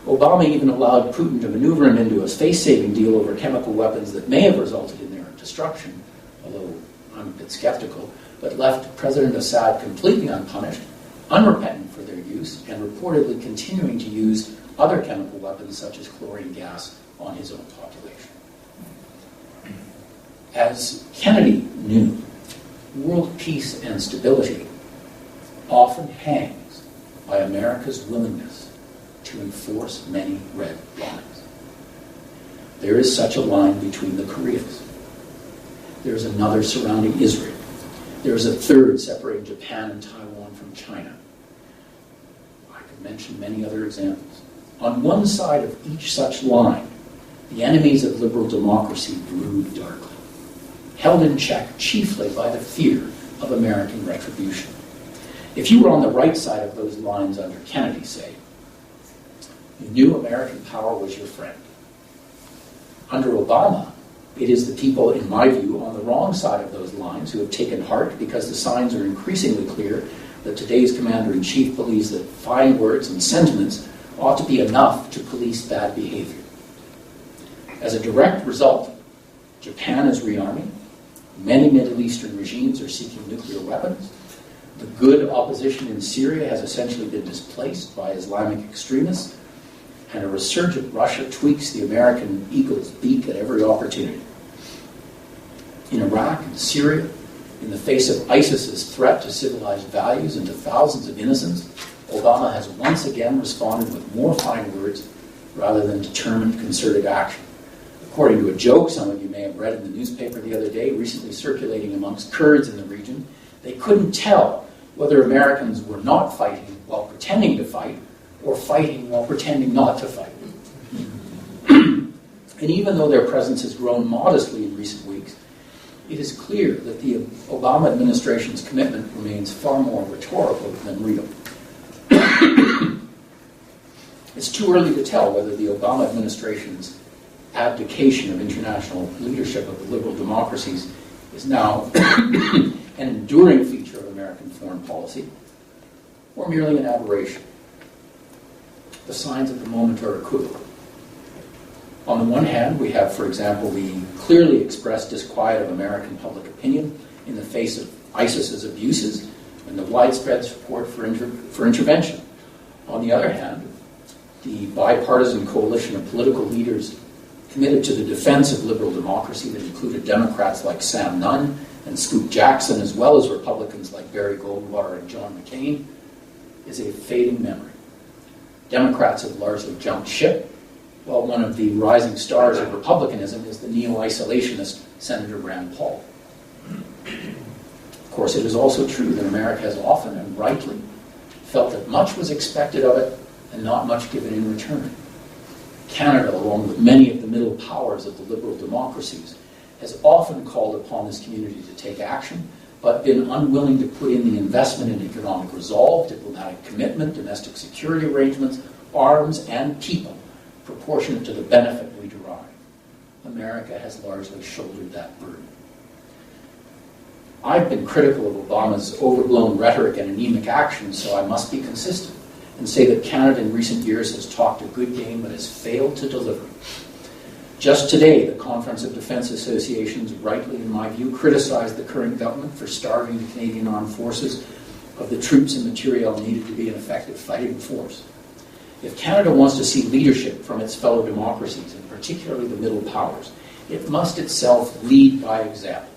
Obama even allowed Putin to maneuver him into a face-saving deal over chemical weapons that may have resulted in their destruction, although I'm a bit skeptical, but left President Assad completely unpunished, unrepentant for their use, and reportedly continuing to use other chemical weapons such as chlorine gas on his own population. As Kennedy knew, world peace and stability often hangs by America's willingness to enforce many red lines. There is such a line between the Koreas. There is another surrounding Israel. There is a third separating Japan and Taiwan from China. I could mention many other examples. On one side of each such line, the enemies of liberal democracy brood darkly, held in check chiefly by the fear of American retribution. If you were on the right side of those lines under Kennedy, say, you knew American power was your friend. Under Obama, it is the people, in my view, on the wrong side of those lines who have taken heart because the signs are increasingly clear that today's commander-in-chief believes that fine words and sentiments ought to be enough to police bad behavior. As a direct result, Japan is rearming. Many Middle Eastern regimes are seeking nuclear weapons. The good opposition in Syria has essentially been displaced by Islamic extremists, and a resurgent Russia tweaks the American eagle's beak at every opportunity. In Iraq and Syria, in the face of ISIS's threat to civilized values and to thousands of innocents, Obama has once again responded with more fine words rather than determined concerted action. According to a joke some of you may have read in the newspaper the other day, recently circulating amongst Kurds in the region, they couldn't tell whether Americans were not fighting while pretending to fight or fighting while pretending not to fight. And even though their presence has grown modestly in recent weeks, it is clear that the Obama administration's commitment remains far more rhetorical than real. It's too early to tell whether the Obama administration's abdication of international leadership of the liberal democracies is now an enduring feature of American foreign policy, or merely an aberration. The signs of the moment are equivocal. On the one hand, we have, for example, the clearly expressed disquiet of American public opinion in the face of ISIS's abuses and the widespread support for intervention. On the other hand, the bipartisan coalition of political leaders committed to the defense of liberal democracy that included Democrats like Sam Nunn and Scoop Jackson, as well as Republicans like Barry Goldwater and John McCain, is a fading memory. Democrats have largely jumped ship, while one of the rising stars of republicanism is the neo-isolationist Senator Rand Paul. Of course, it is also true that America has often and rightly felt that much was expected of it and not much given in return. Canada, along with many of the middle powers of the liberal democracies, has often called upon this community to take action, but been unwilling to put in the investment in economic resolve, diplomatic commitment, domestic security arrangements, arms, and people proportionate to the benefit we derive. America has largely shouldered that burden. I've been critical of Obama's overblown rhetoric and anemic action, so I must be consistent and say that Canada in recent years has talked a good game but has failed to deliver. Just today, the Conference of Defence Associations, rightly in my view, criticized the current government for starving the Canadian Armed Forces of the troops and material needed to be an effective fighting force. If Canada wants to see leadership from its fellow democracies, and particularly the middle powers, it must itself lead by example.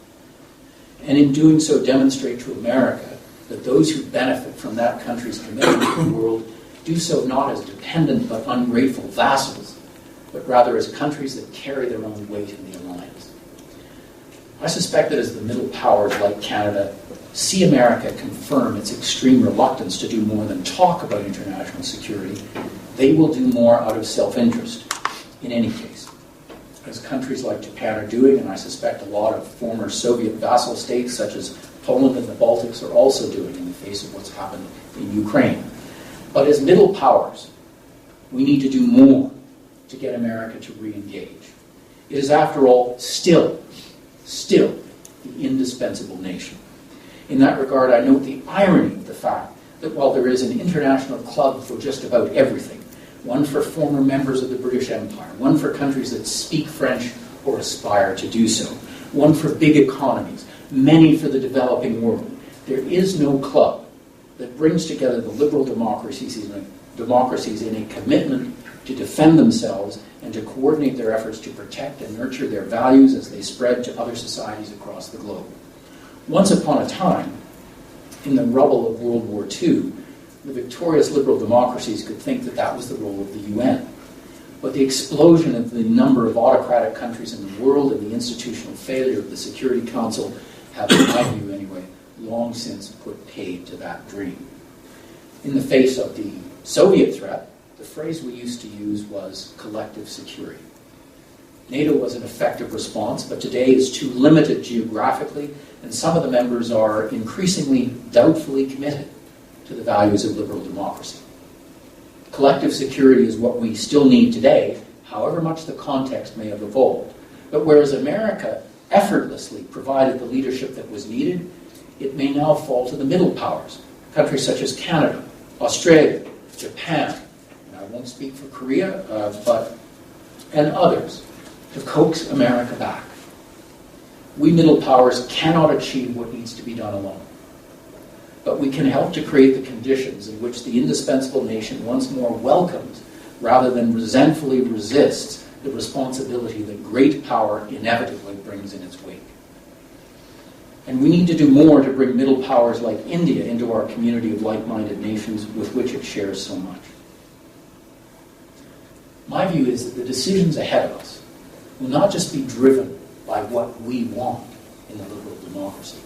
And in doing so demonstrate to America that those who benefit from that country's commitment to the world do so not as dependent but ungrateful vassals, but rather as countries that carry their own weight in the alliance. I suspect that as the middle powers like Canada see America confirm its extreme reluctance to do more than talk about international security, they will do more out of self-interest in any case, as countries like Japan are doing, and I suspect a lot of former Soviet vassal states such as Poland and the Baltics are also doing in the face of what's happened in Ukraine. But as middle powers, we need to do more to get America to re-engage. It is, after all, still the indispensable nation. In that regard, I note the irony of the fact that while there is an international club for just about everything, one for former members of the British Empire, one for countries that speak French or aspire to do so, one for big economies, many for the developing world, there is no club that brings together the liberal democracies in a commitment to defend themselves and to coordinate their efforts to protect and nurture their values as they spread to other societies across the globe. Once upon a time, in the rubble of World War II, the victorious liberal democracies could think that that was the role of the UN. But the explosion of the number of autocratic countries in the world and the institutional failure of the Security Council have, in my view anyway, long since put paid to that dream. In the face of the Soviet threat, the phrase we used to use was collective security. NATO was an effective response, but today is too limited geographically, and some of the members are increasingly doubtfully committed to the values of liberal democracy. Collective security is what we still need today, however much the context may have evolved. But whereas America effortlessly provided the leadership that was needed, it may now fall to the middle powers, countries such as Canada, Australia, Japan, and I won't speak for Korea, and others, to coax America back. We middle powers cannot achieve what needs to be done alone. But we can help to create the conditions in which the indispensable nation once more welcomes, rather than resentfully resists, the responsibility that great power inevitably brings in its wake. And we need to do more to bring middle powers like India into our community of like-minded nations with which it shares so much. My view is that the decisions ahead of us will not just be driven by what we want in the liberal democracies,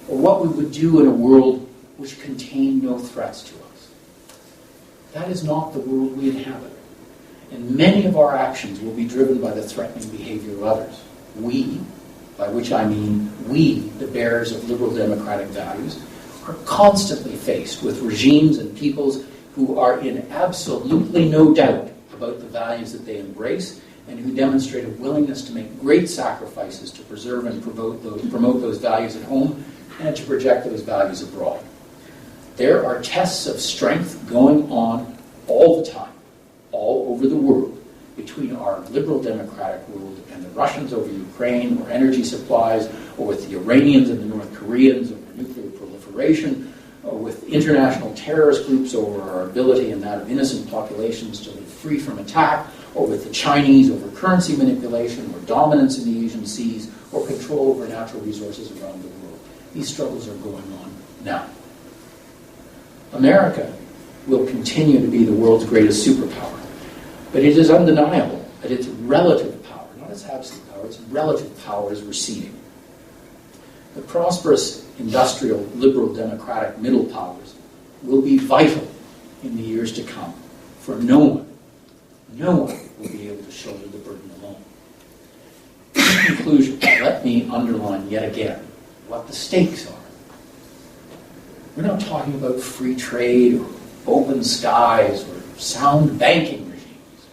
or what we would do in a world which contained no threats to us. That is not the world we inhabit. And many of our actions will be driven by the threatening behavior of others. We, by which I mean we, the bearers of liberal democratic values, are constantly faced with regimes and peoples who are in absolutely no doubt about the values that they embrace and who demonstrate a willingness to make great sacrifices to preserve and promote those values at home and to project those values abroad. There are tests of strength going on all the time, all over the world, between our liberal democratic world and the Russians over Ukraine, or energy supplies, or with the Iranians and the North Koreans over nuclear proliferation, or with international terrorist groups over our ability and that of innocent populations to live free from attack, or with the Chinese over currency manipulation, or dominance in the Asian seas, or control over natural resources around the world. These struggles are going on now. America will continue to be the world's greatest superpower, but it is undeniable that its relative power, not its absolute power, its relative power is receding. The prosperous industrial, liberal, democratic middle powers will be vital in the years to come, for no one will be able to shoulder the burden alone. In conclusion, let me underline yet again what the stakes are. We're not talking about free trade or open skies or sound banking regimes.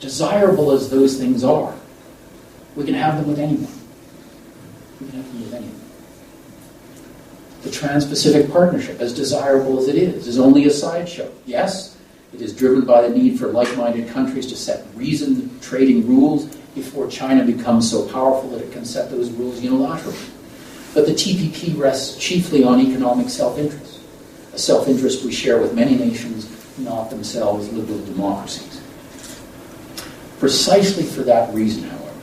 Desirable as those things are, we can have them with anyone. The Trans-Pacific Partnership, as desirable as it is only a sideshow. Yes, it is driven by the need for like-minded countries to set reasoned trading rules before China becomes so powerful that it can set those rules unilaterally. But the TPP rests chiefly on economic self-interest, a self-interest we share with many nations, not themselves liberal democracies. Precisely for that reason, however,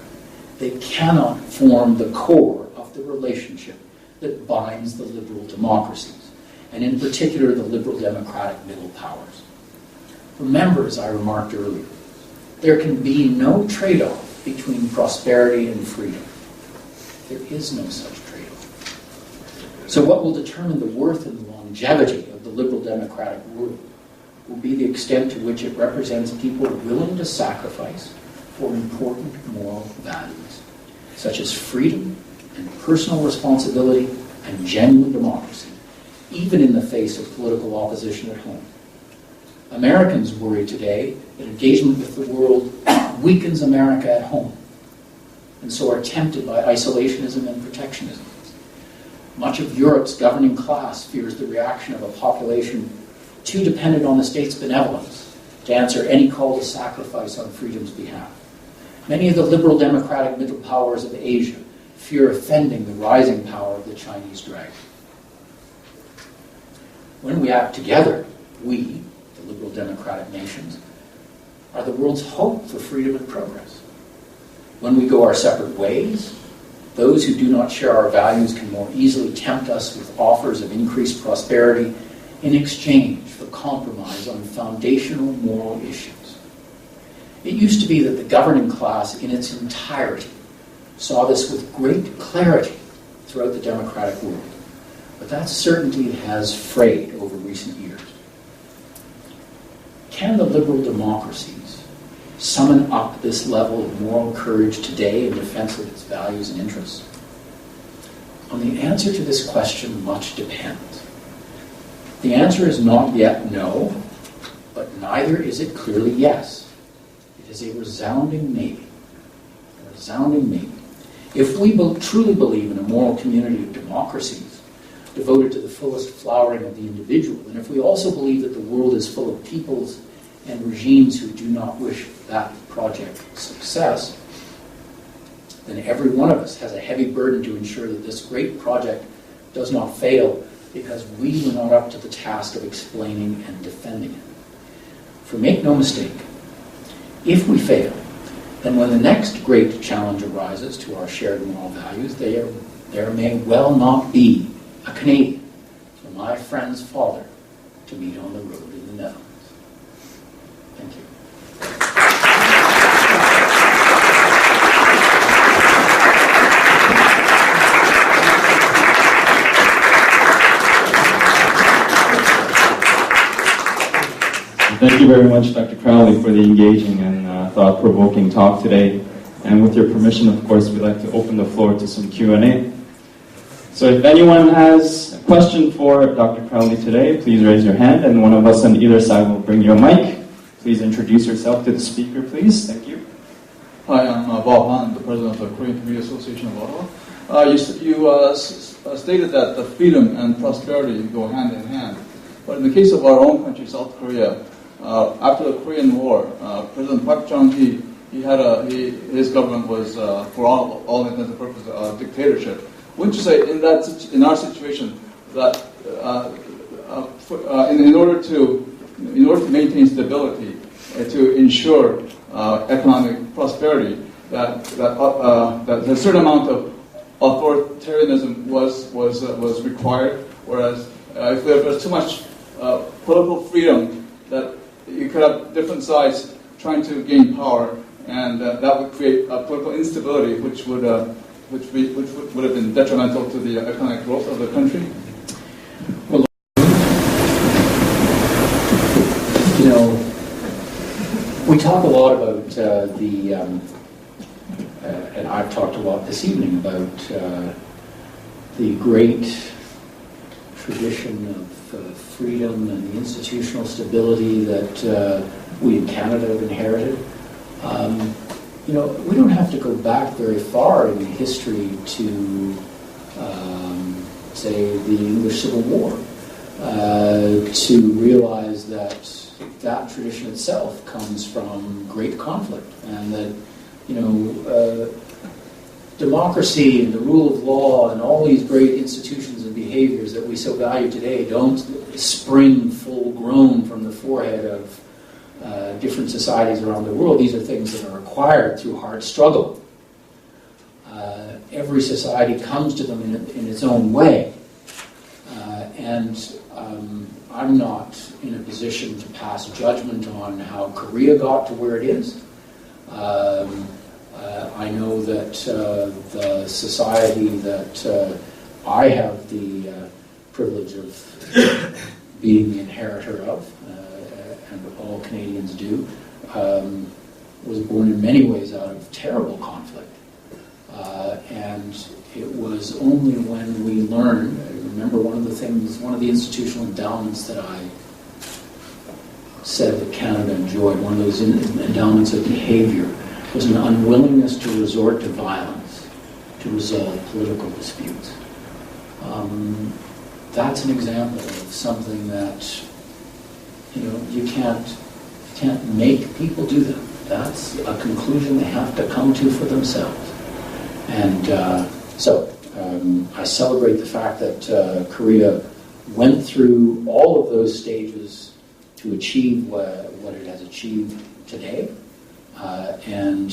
they cannot form the core of the relationship that binds the liberal democracies, and in particular the liberal democratic middle powers. Remember, as I remarked earlier, there can be no trade-off between prosperity and freedom. There is no such trade-off. So what will determine the worth and the longevity of the liberal democratic world will be the extent to which it represents people willing to sacrifice for important moral values, such as freedom and personal responsibility and genuine democracy, even in the face of political opposition at home. Americans worry today that engagement with the world weakens America at home, and so are tempted by isolationism and protectionism. Much of Europe's governing class fears the reaction of a population too dependent on the state's benevolence to answer any call to sacrifice on freedom's behalf. Many of the liberal democratic middle powers of Asia fear offending the rising power of the Chinese dragon. When we act together, we, the liberal democratic nations, are the world's hope for freedom and progress. When we go our separate ways, those who do not share our values can more easily tempt us with offers of increased prosperity in exchange for compromise on foundational moral issues. It used to be that the governing class in its entirety saw this with great clarity throughout the democratic world, but that certainty has frayed over recent years. Can the liberal democracies summon up this level of moral courage today in defense of its values and interests? On the answer to this question, much depends. The answer is not yet no, but neither is it clearly yes. It is a resounding maybe. A resounding maybe. If we truly believe in a moral community of democracies devoted to the fullest flowering of the individual, and if we also believe that the world is full of peoples and regimes who do not wish that project success, then every one of us has a heavy burden to ensure that this great project does not fail because we were not up to the task of explaining and defending it. For make no mistake, if we fail, then when the next great challenge arises to our shared moral values, there may well not be a Canadian for my friend's father to meet on the road in the Netherlands. Thank you. Thank you very much, Dr. Crowley, for the engaging and thought-provoking talk today. And with your permission, of course, we'd like to open the floor to some Q&A. So if anyone has a question for Dr. Crowley today, please raise your hand, and one of us on either side will bring you a mic. Please introduce yourself to the speaker, please. Thank you. Hi, I'm Bob Han, the president of the Korean Community Association of Ottawa. You stated that the freedom and prosperity go hand in hand. But in the case of our own country, South Korea, after the Korean War, President Park Chung-hee, his government was, for all intents and purposes, a dictatorship. Wouldn't you say, in our situation, that in order to maintain stability, to ensure economic prosperity, that a certain amount of authoritarianism was required, whereas if there was too much political freedom, that you could have different sides trying to gain power, and that would create political instability, which would have been detrimental to the economic growth of the country? Well, We talk a lot about and I've talked a lot this evening about the great tradition of freedom and the institutional stability that we in Canada have inherited. You know, we don't have to go back very far in history to, say, the English Civil War, to realize that that tradition itself comes from great conflict, and that, you know, democracy and the rule of law and all these great institutions and behaviors that we so value today don't spring full-grown from the forehead of different societies around the world. These are things that are acquired through hard struggle. Every society comes to them in its own way. I'm not in a position to pass judgment on how Korea got to where it is. I know that the society that I have the privilege of being the inheritor of, and all Canadians do, was born in many ways out of terrible conflict. And it was only when we learned, I remember one of the institutional endowments that I said that Canada enjoyed, one of those endowments of behavior, was an unwillingness to resort to violence to resolve political disputes. That's an example of something that, you know, you can't make people do that. That's a conclusion they have to come to for themselves. And so I celebrate the fact that Korea went through all of those stages to achieve what it has achieved today. And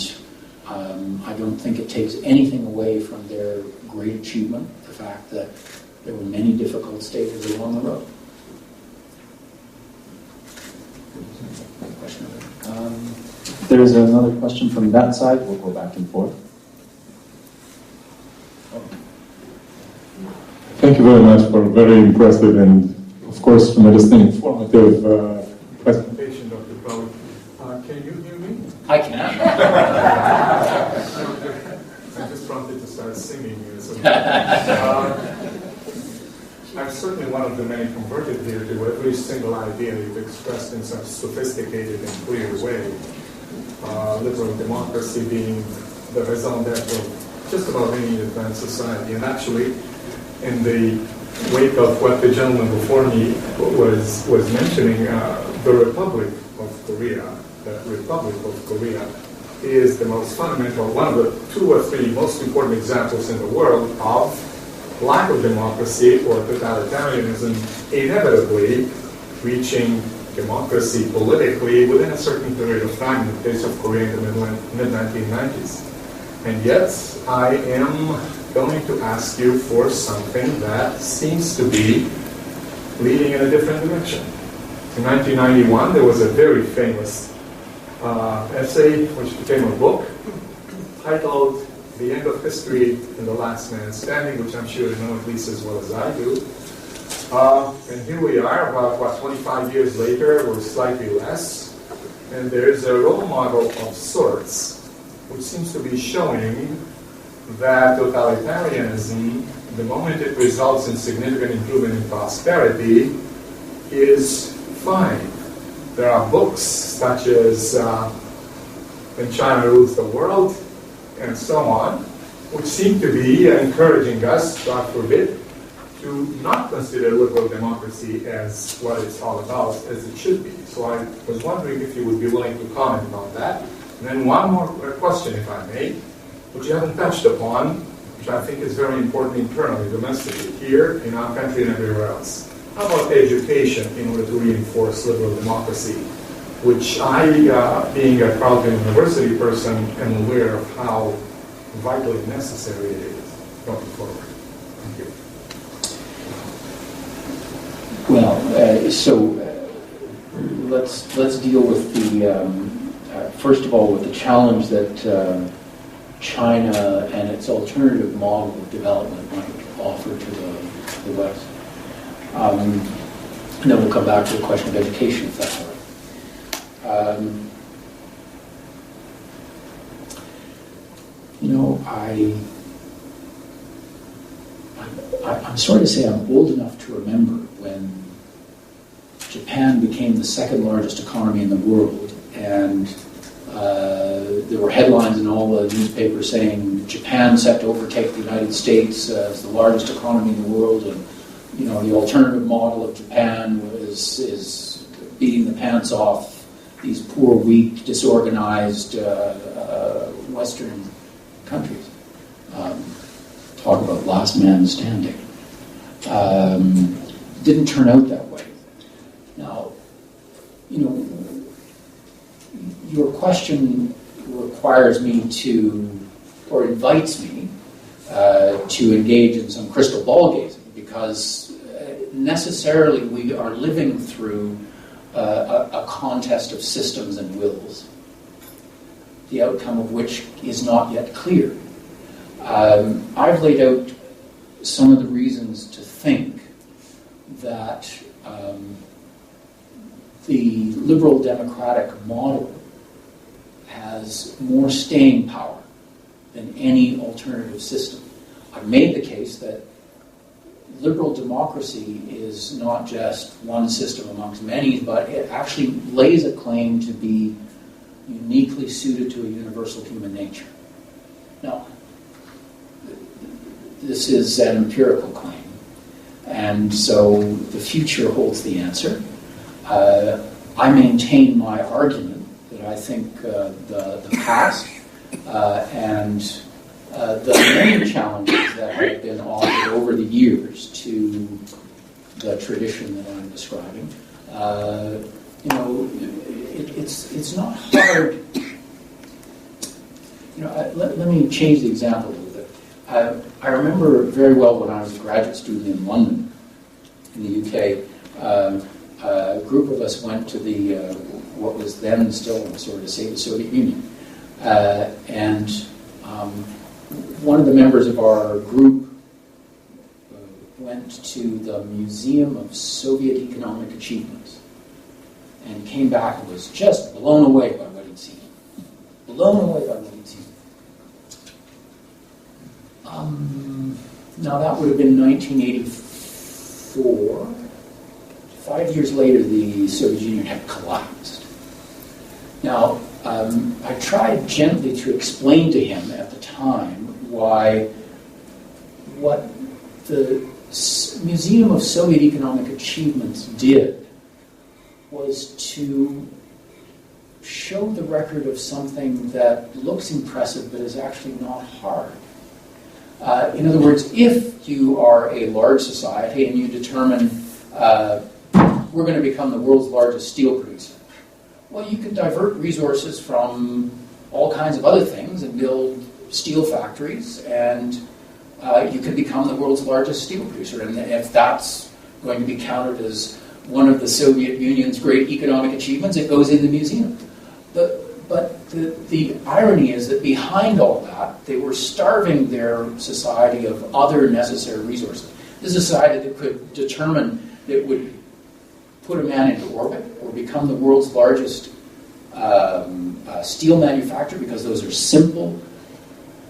I don't think it takes anything away from their great achievement, the fact that there were many difficult stages along the road. Question? There's another question from that side. We'll go back and forth. Thank you very much for a very impressive and, of course, tremendously informative presentation, Dr. Crowley. Can you hear me? I can. I just wanted to start singing here. So, I'm certainly one of the many converted here to every single idea you've expressed in such sophisticated and clear way. Liberal democracy being the raison d'etre of just about any advanced society. And actually, in the wake of what the gentleman before me was mentioning, the Republic of Korea, is the most fundamental, one of the 2 or 3 most important examples in the world of lack of democracy or totalitarianism inevitably reaching democracy politically within a certain period of time, in the case of Korea in the mid-1990s. And yet, I am going to ask you for something that seems to be leading in a different direction. In 1991, there was a very famous essay, which became a book, titled The End of History and the Last Man Standing, which I'm sure you know at least as well as I do. And here we are, about 25 years later, or slightly less, and there's a role model of sorts, which seems to be showing that totalitarianism, the moment it results in significant improvement in prosperity, is fine. There are books such as When China Rules the World, and so on, which seem to be encouraging us, God forbid, to not consider liberal democracy as what it's all about, as it should be. So I was wondering if you would be willing to comment on that. And then one more question, if I may, which you haven't touched upon, which I think is very important internally, domestically, here in our country and everywhere else. How about education in order to reinforce liberal democracy, which I, being a Carleton University person, am aware of how vitally necessary it is going forward. Thank you. Well, let's deal with the first of all with the challenge that China and its alternative model of development might offer to the West. And then we'll come back to the question of education, if that's all right. I'm sorry to say I'm old enough to remember when Japan became the second largest economy in the world, and there were headlines in all the newspapers saying Japan set to overtake the United States as the largest economy in the world, and the alternative model of Japan is beating the pants off these poor, weak, disorganized Western countries. Talk about last man standing. Didn't turn out that way. Now, your question requires me or invites me to engage in some crystal ball gazing, because necessarily we are living through a contest of systems and wills, the outcome of which is not yet clear. I've laid out some of the reasons to think that the liberal democratic model has more staying power than any alternative system. I've made the case that liberal democracy is not just one system amongst many, but it actually lays a claim to be uniquely suited to a universal human nature. Now, this is an empirical claim, and so the future holds the answer. I maintain my argument that I think the past and the many challenges that have been offered over the years to the tradition that I'm describing, it's not hard. Let me change the example a little bit. I remember very well when I was a graduate student in London, in the UK. A group of us went to the what was then still sort of say the Soviet Union, and one of the members of our group went to the Museum of Soviet Economic Achievements and came back and was just blown away by what he'd seen. Blown away by what he'd seen. Now that would have been 1984. 5 years later, the Soviet Union had collapsed. Now, I tried gently to explain to him at the time why what the Museum of Soviet Economic Achievements did was to show the record of something that looks impressive but is actually not hard. In other words, if you are a large society and you determine we're going to become the world's largest steel producer, well, you can divert resources from all kinds of other things and build steel factories, and you can become the world's largest steel producer. And if that's going to be counted as one of the Soviet Union's great economic achievements, it goes in the museum. But the irony is that behind all that, they were starving their society of other necessary resources. This is a society that could determine that it would put a man into orbit or become the world's largest steel manufacturer, because those are simple,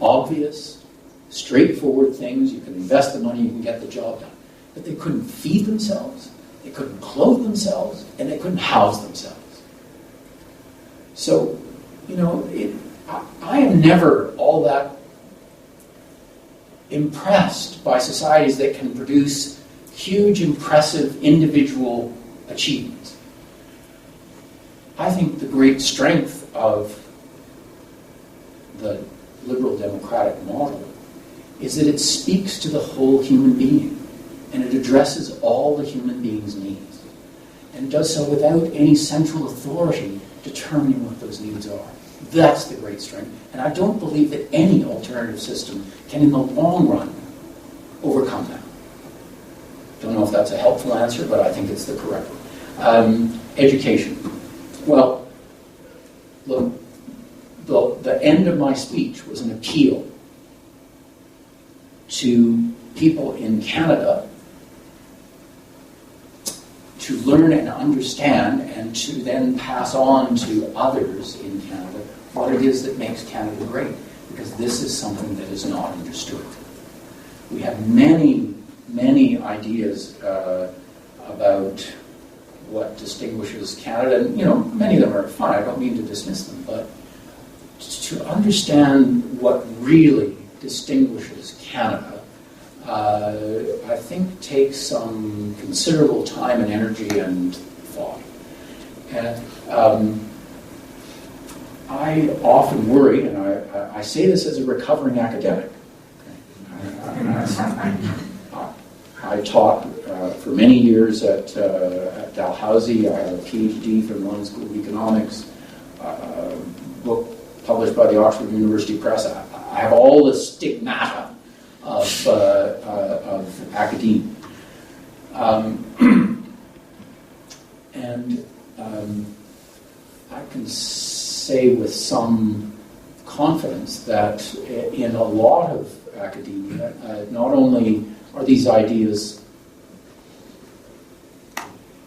obvious, straightforward things. You can invest the money, you can get the job done. But they couldn't feed themselves, they couldn't clothe themselves, and they couldn't house themselves. So, I am never all that impressed by societies that can produce huge, impressive individual achievements. I think the great strength of the liberal democratic model is that it speaks to the whole human being, and it addresses all the human being's needs, and does so without any central authority determining what those needs are. That's the great strength, and I don't believe that any alternative system can in the long run overcome that. Don't know if that's a helpful answer, but I think it's the correct one. Education. Well, the end of my speech was an appeal to people in Canada to learn and understand, and to then pass on to others in Canada what it is that makes Canada great. because this is something that is not understood. We have many, many ideas about what distinguishes Canada, and many of them are fine, I don't mean to dismiss them, but to understand what really distinguishes Canada, I think takes some considerable time and energy and thought. And I often worry, and I say this as a recovering academic. I taught for many years at Dalhousie. I have a PhD from the London School of Economics, book published by the Oxford University Press. I have all the stigmata of academia. And I can say with some confidence that in a lot of academia, not only are these ideas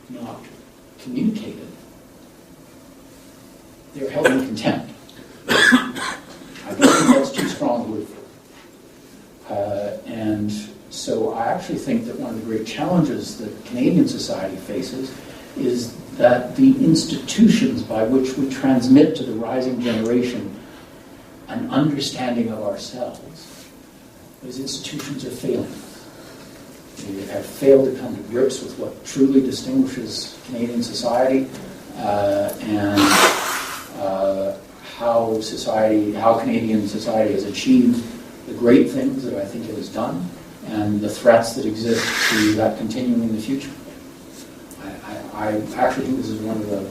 not communicated, they're held in contempt. I don't think that's too strong a word for it. And so I actually think that one of the great challenges that Canadian society faces is that the institutions by which we transmit to the rising generation an understanding of ourselves, those institutions are failing. They have failed to come to grips with what truly distinguishes Canadian society and how Canadian society has achieved the great things that I think it has done and the threats that exist to that continuing in the future. I actually think this is one of the...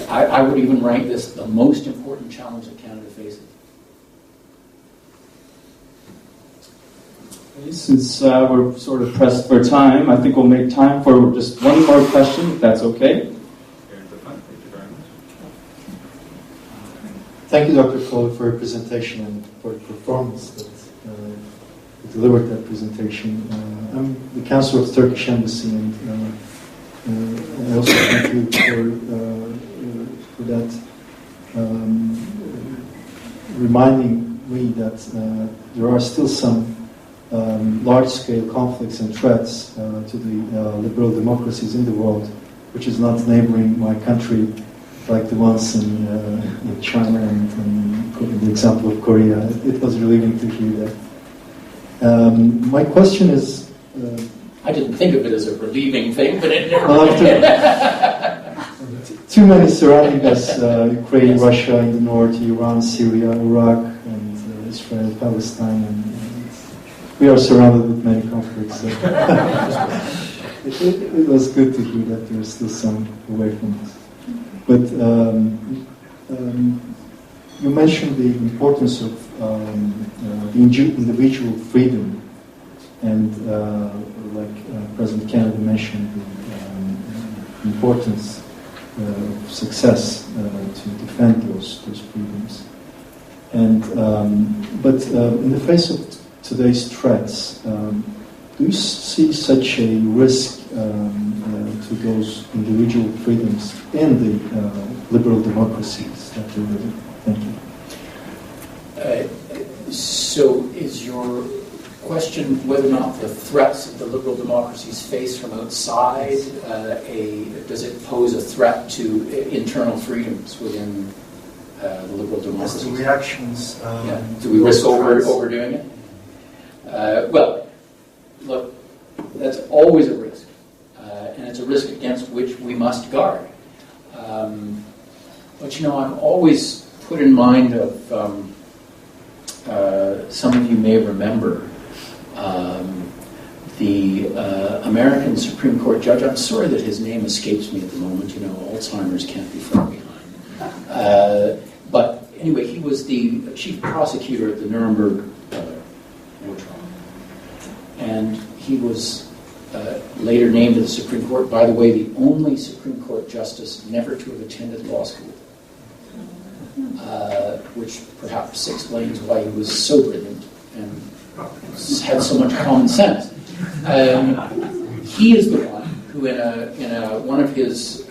I would even rank this the most important challenge that Canada faces. Since we're sort of pressed for time, I think we'll make time for just one more question, if that's okay. Thank you very much. Thank you, Dr. Crowley, for your presentation and for the performance that you delivered that presentation. I'm the counselor of the Turkish Embassy, and I also thank you for that, reminding me that there are still some large-scale conflicts and threats to the liberal democracies in the world, which is not neighboring my country, like the ones in China and in the example of Korea. It was relieving to hear that. My question is... I didn't think of it as a relieving thing, but it never... Too many surrounding us, Ukraine, yes. Russia in the north, Iran, Syria, Iraq, and Israel, Palestine, and we are surrounded with many conflicts. So it was good to hear that there is still some away from us. But you mentioned the importance of the individual freedom, and like President Kennedy mentioned, the importance of success to defend those freedoms. And but in the face of today's threats, do you see such a risk to those individual freedoms in the liberal democracies that we live in? Thank you. So is your question whether or not the threats that the liberal democracies face from outside, does it pose a threat to internal freedoms within the liberal democracies? The reactions. Do we risk overdoing it? Well, look, that's always a risk, and it's a risk against which we must guard. But I'm always put in mind of some of you may remember the American Supreme Court judge. I'm sorry that his name escapes me at the moment. Alzheimer's can't be far behind. But anyway, he was the chief prosecutor at the Nuremberg war trial. And he was later named to the Supreme Court. By the way, the only Supreme Court justice never to have attended law school, which perhaps explains why he was so brilliant and had so much common sense. He is the one who, in one of his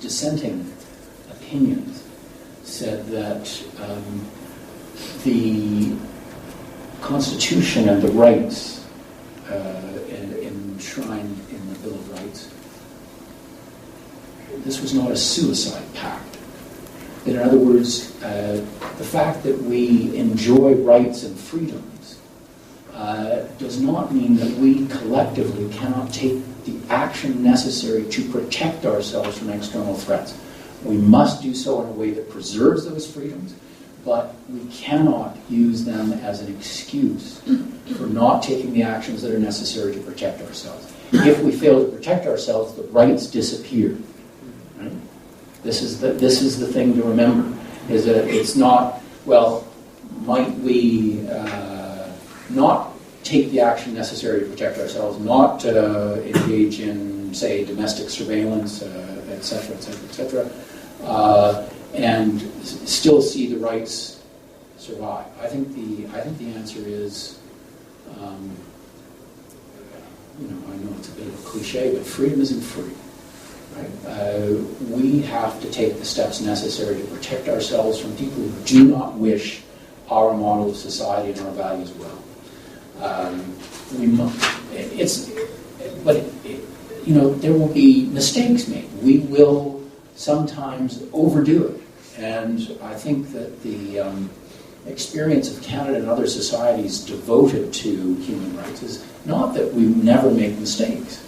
dissenting opinions, said that the Constitution and the rights enshrined in the Bill of Rights, this was not a suicide pact. That, in other words, the fact that we enjoy rights and freedoms does not mean that we collectively cannot take the action necessary to protect ourselves from external threats. We must do so in a way that preserves those freedoms, but we cannot use them as an excuse for not taking the actions that are necessary to protect ourselves. If we fail to protect ourselves, the rights disappear. Right? This is the thing to remember, is that it's not, well, might we not take the action necessary to protect ourselves, not engage in, say, domestic surveillance, et cetera, et cetera, et cetera, and still see the rights survive. I think the answer is, I know it's a bit of a cliche, but freedom isn't free. Right? We have to take the steps necessary to protect ourselves from people who do not wish our model of society and our values well. There will be mistakes made. We will sometimes overdo it. And I think that the experience of Canada and other societies devoted to human rights is not that we never make mistakes,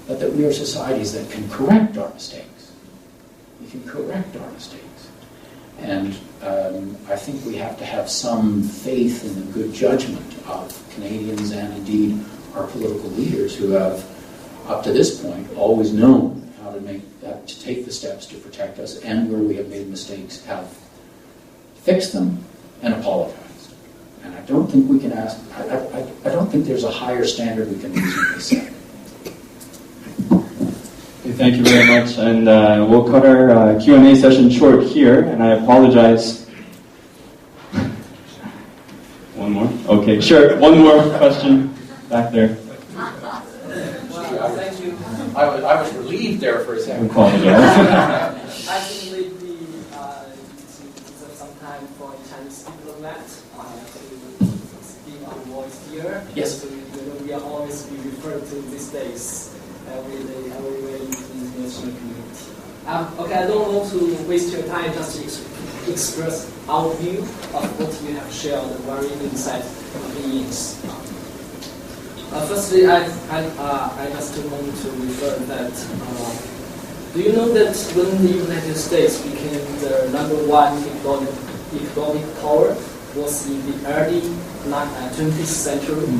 but that we are societies that can correct our mistakes. We can correct our mistakes. And I think we have to have some faith in the good judgment of Canadians and indeed our political leaders who have, up to this point, always known how to take the steps to protect us, and where we have made mistakes, have fixed them and apologized. And I don't think we can ask, I don't think there's a higher standard we can reasonably set. Thank you very much, and we'll cut our Q&A session short here, and I apologize. One more? Okay, sure. One more question back there. Thank you. I was relieved there for a second. I apologize. I think maybe it's some time for a Chinese diplomat to speak on voice here. Yes. So, we are always referred to these days. Every day, everywhere in the international community. Okay, I don't want to waste your time just to express our view of what you have shared, the very insight opinions. Firstly, I just want to refer that. Do you know that when the United States became the #1 economic power was in the early 20th century,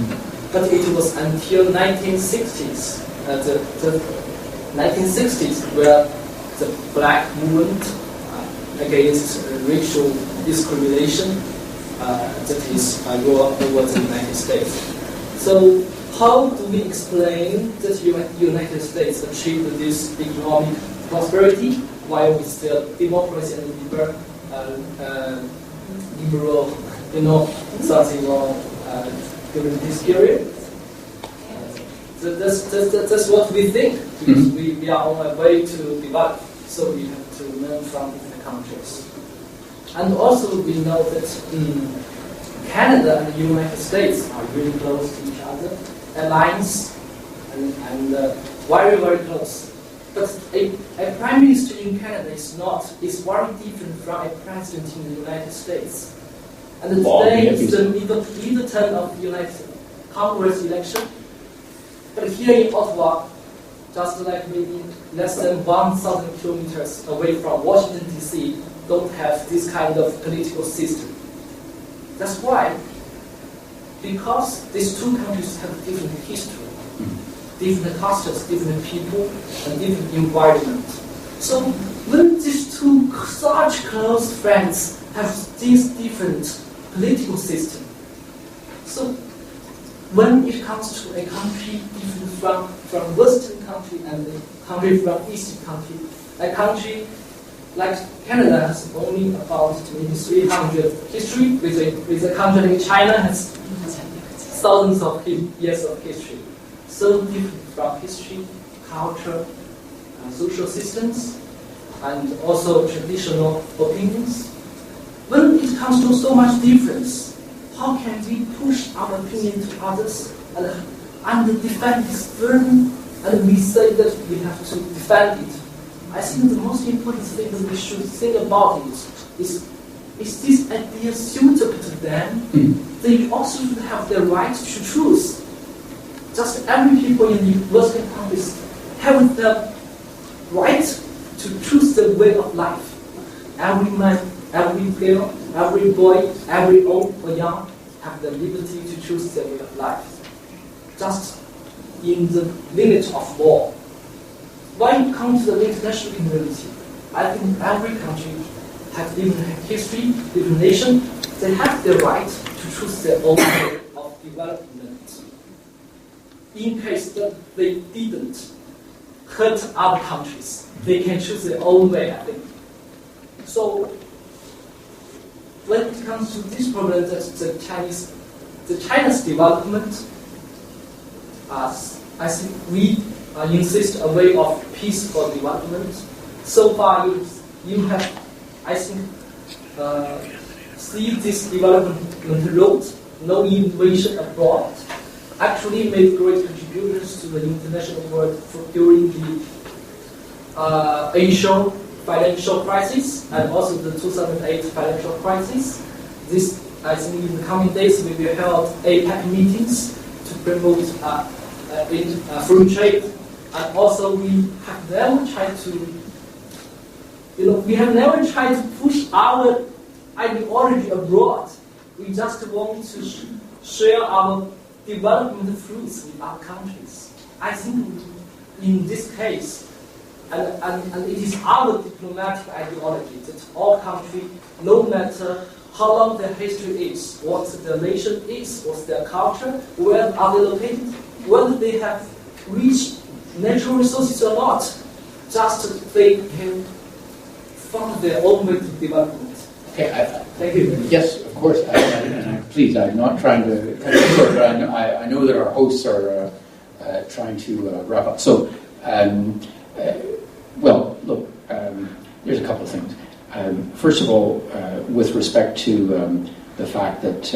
but it was until 1960s. The 1960s, where the black movement against racial discrimination that is rolled over the United States. So how do we explain that United States achieved this economic prosperity while we still democracy and liberal, something wrong during this period? That's what we think, because we are on a way to develop, so we have to learn from different countries. And also we know that Canada and the United States are really close to each other, alliance, and very, very close. But a prime minister in Canada is very different from a president in the United States. And today is the middle term of the United Congress election. But here in Ottawa, just like maybe less than 1,000 kilometers away from Washington, D.C., don't have this kind of political system. That's why, because these two countries have different history, different customs, different people, and different environment. So when these two such close friends have this different political system, so when it comes to a country different from Western country and a country from Eastern country, a country like Canada has only about maybe 300 history, with a country like China has thousands of years of history. So different from history, culture, social systems. and also traditional opinions. When it comes to so much difference, how can we push our opinion to others and defend this burden? And we say that we have to defend it. I think the most important thing that we should think about is this idea suitable to them? They also should have the right to choose. Just every people in the Western countries have the right to choose the way of life. Every man, every girl, every boy, every old or young have the liberty to choose their way of life. Just in the limit of law. When it comes to the international community, I think every country has different history, different nation. They have the right to choose their own way of development. In case that they didn't hurt other countries, they can choose their own way, I think. So when it comes to this problem, that China's development, I think we insist a way of peaceful development. So far, you have, I think, see this development road, no invasion abroad, actually made great contributions to the international world during the Asian financial crisis and also the 2008 financial crisis. This, I think, in the coming days we will hold APEC meetings to promote free trade, and also we have never tried to push our ideology abroad. We just want to share our development fruits with other countries. I think in this case, and it is our diplomatic ideology that all countries, no matter how long their history is, what the nation is, what's their culture, where are they located, whether they have rich natural resources or not, just they can find their own way to development. Okay, Thank you. Yes, of course. Please, I'm not trying to cut you short, but I know that our hosts are trying to wrap up. So, well, look, there's a couple of things. First of all, with respect to the fact that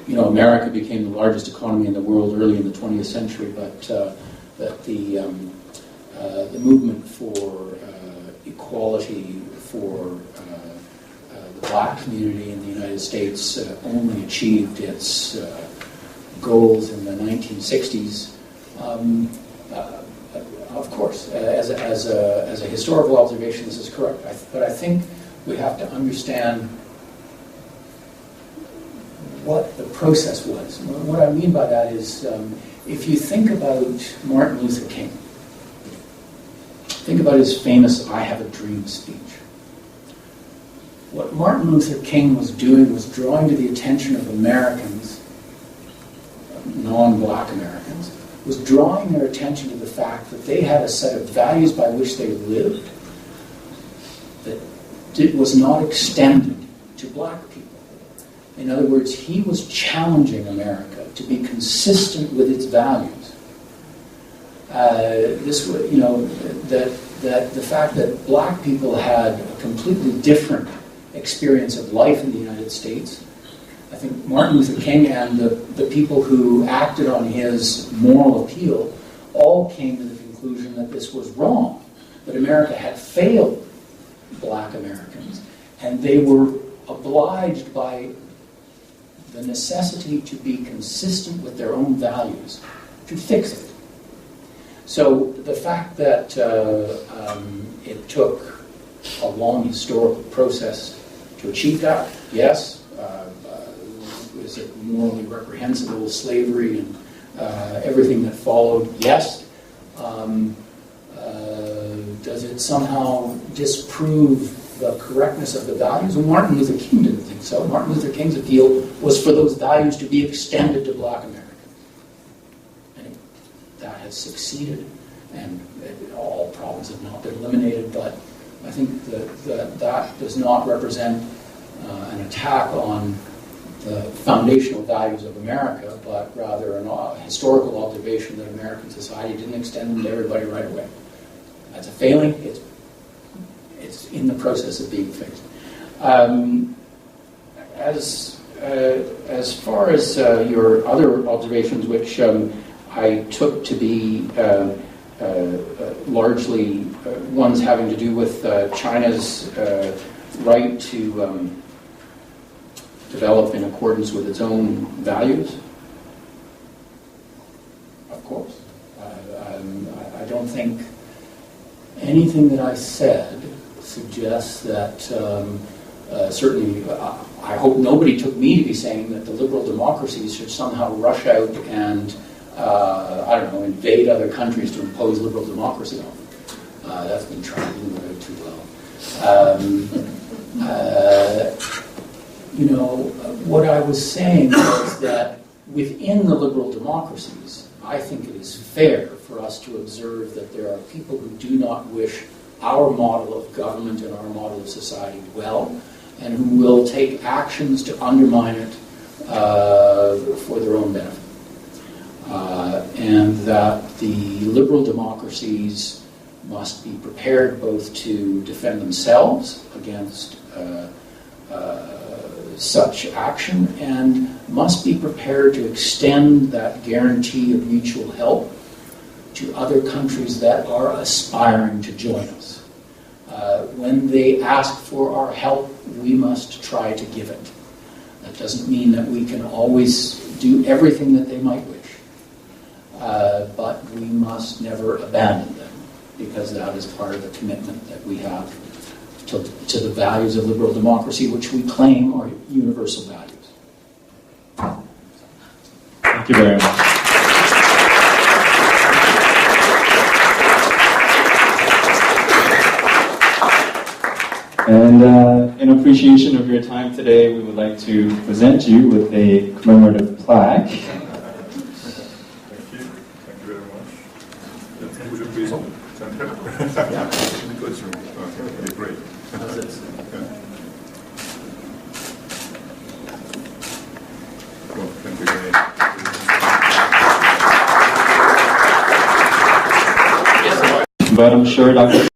America became the largest economy in the world early in the 20th century, but that the movement for equality for the black community in the United States only achieved its goals in the 1960s. Of course, as a historical observation, this is correct. But I think we have to understand what the process was. What I mean by that is, if you think about Martin Luther King, think about his famous "I Have a Dream" speech. What Martin Luther King was doing was drawing to the attention of Americans, non-black Americans, was drawing their attention to the fact that they had a set of values by which they lived that was not extended to black people. In other words, he was challenging America to be consistent with its values. That the fact that black people had a completely different experience of life in the United States. I think Martin Luther King and the people who acted on his moral appeal all came to the conclusion that this was wrong, that America had failed black Americans, and they were obliged by the necessity to be consistent with their own values to fix it. So the fact that it took a long historical process to achieve that, yes. Is it morally reprehensible, slavery and everything that followed? Yes. Does it somehow disprove the correctness of the values? Well, Martin Luther King didn't think so. Martin Luther King's appeal was for those values to be extended to black Americans. And that has succeeded, and all problems have not been eliminated, but I think that does not represent an attack on the foundational values of America, but rather a historical observation that American society didn't extend them to everybody right away. That's a failing. It's it's in the process of being fixed. As far as your other observations, which I took to be largely ones having to do with China's right to develop in accordance with its own values, of course. I don't think anything that I said suggests that, certainly, I hope nobody took me to be saying that the liberal democracies should somehow rush out and, I don't know, invade other countries to impose liberal democracy on them. That's been trying to move out too well. What I was saying was that within the liberal democracies, I think it is fair for us to observe that there are people who do not wish our model of government and our model of society well, and who will take actions to undermine it for their own benefit. And that the liberal democracies must be prepared both to defend themselves against such action, and must be prepared to extend that guarantee of mutual help to other countries that are aspiring to join us. When they ask for our help, we must try to give it. That doesn't mean that we can always do everything that they might wish, but we must never abandon them, because that is part of the commitment that we have to the values of liberal democracy, which we claim are universal values. Thank you very much. And in appreciation of your time today, we would like to present you with a commemorative plaque. Thank you. Thank you very much. Would you please stand here? Yeah. Okay, great. Well, thank you very much. But I'm sure Dr.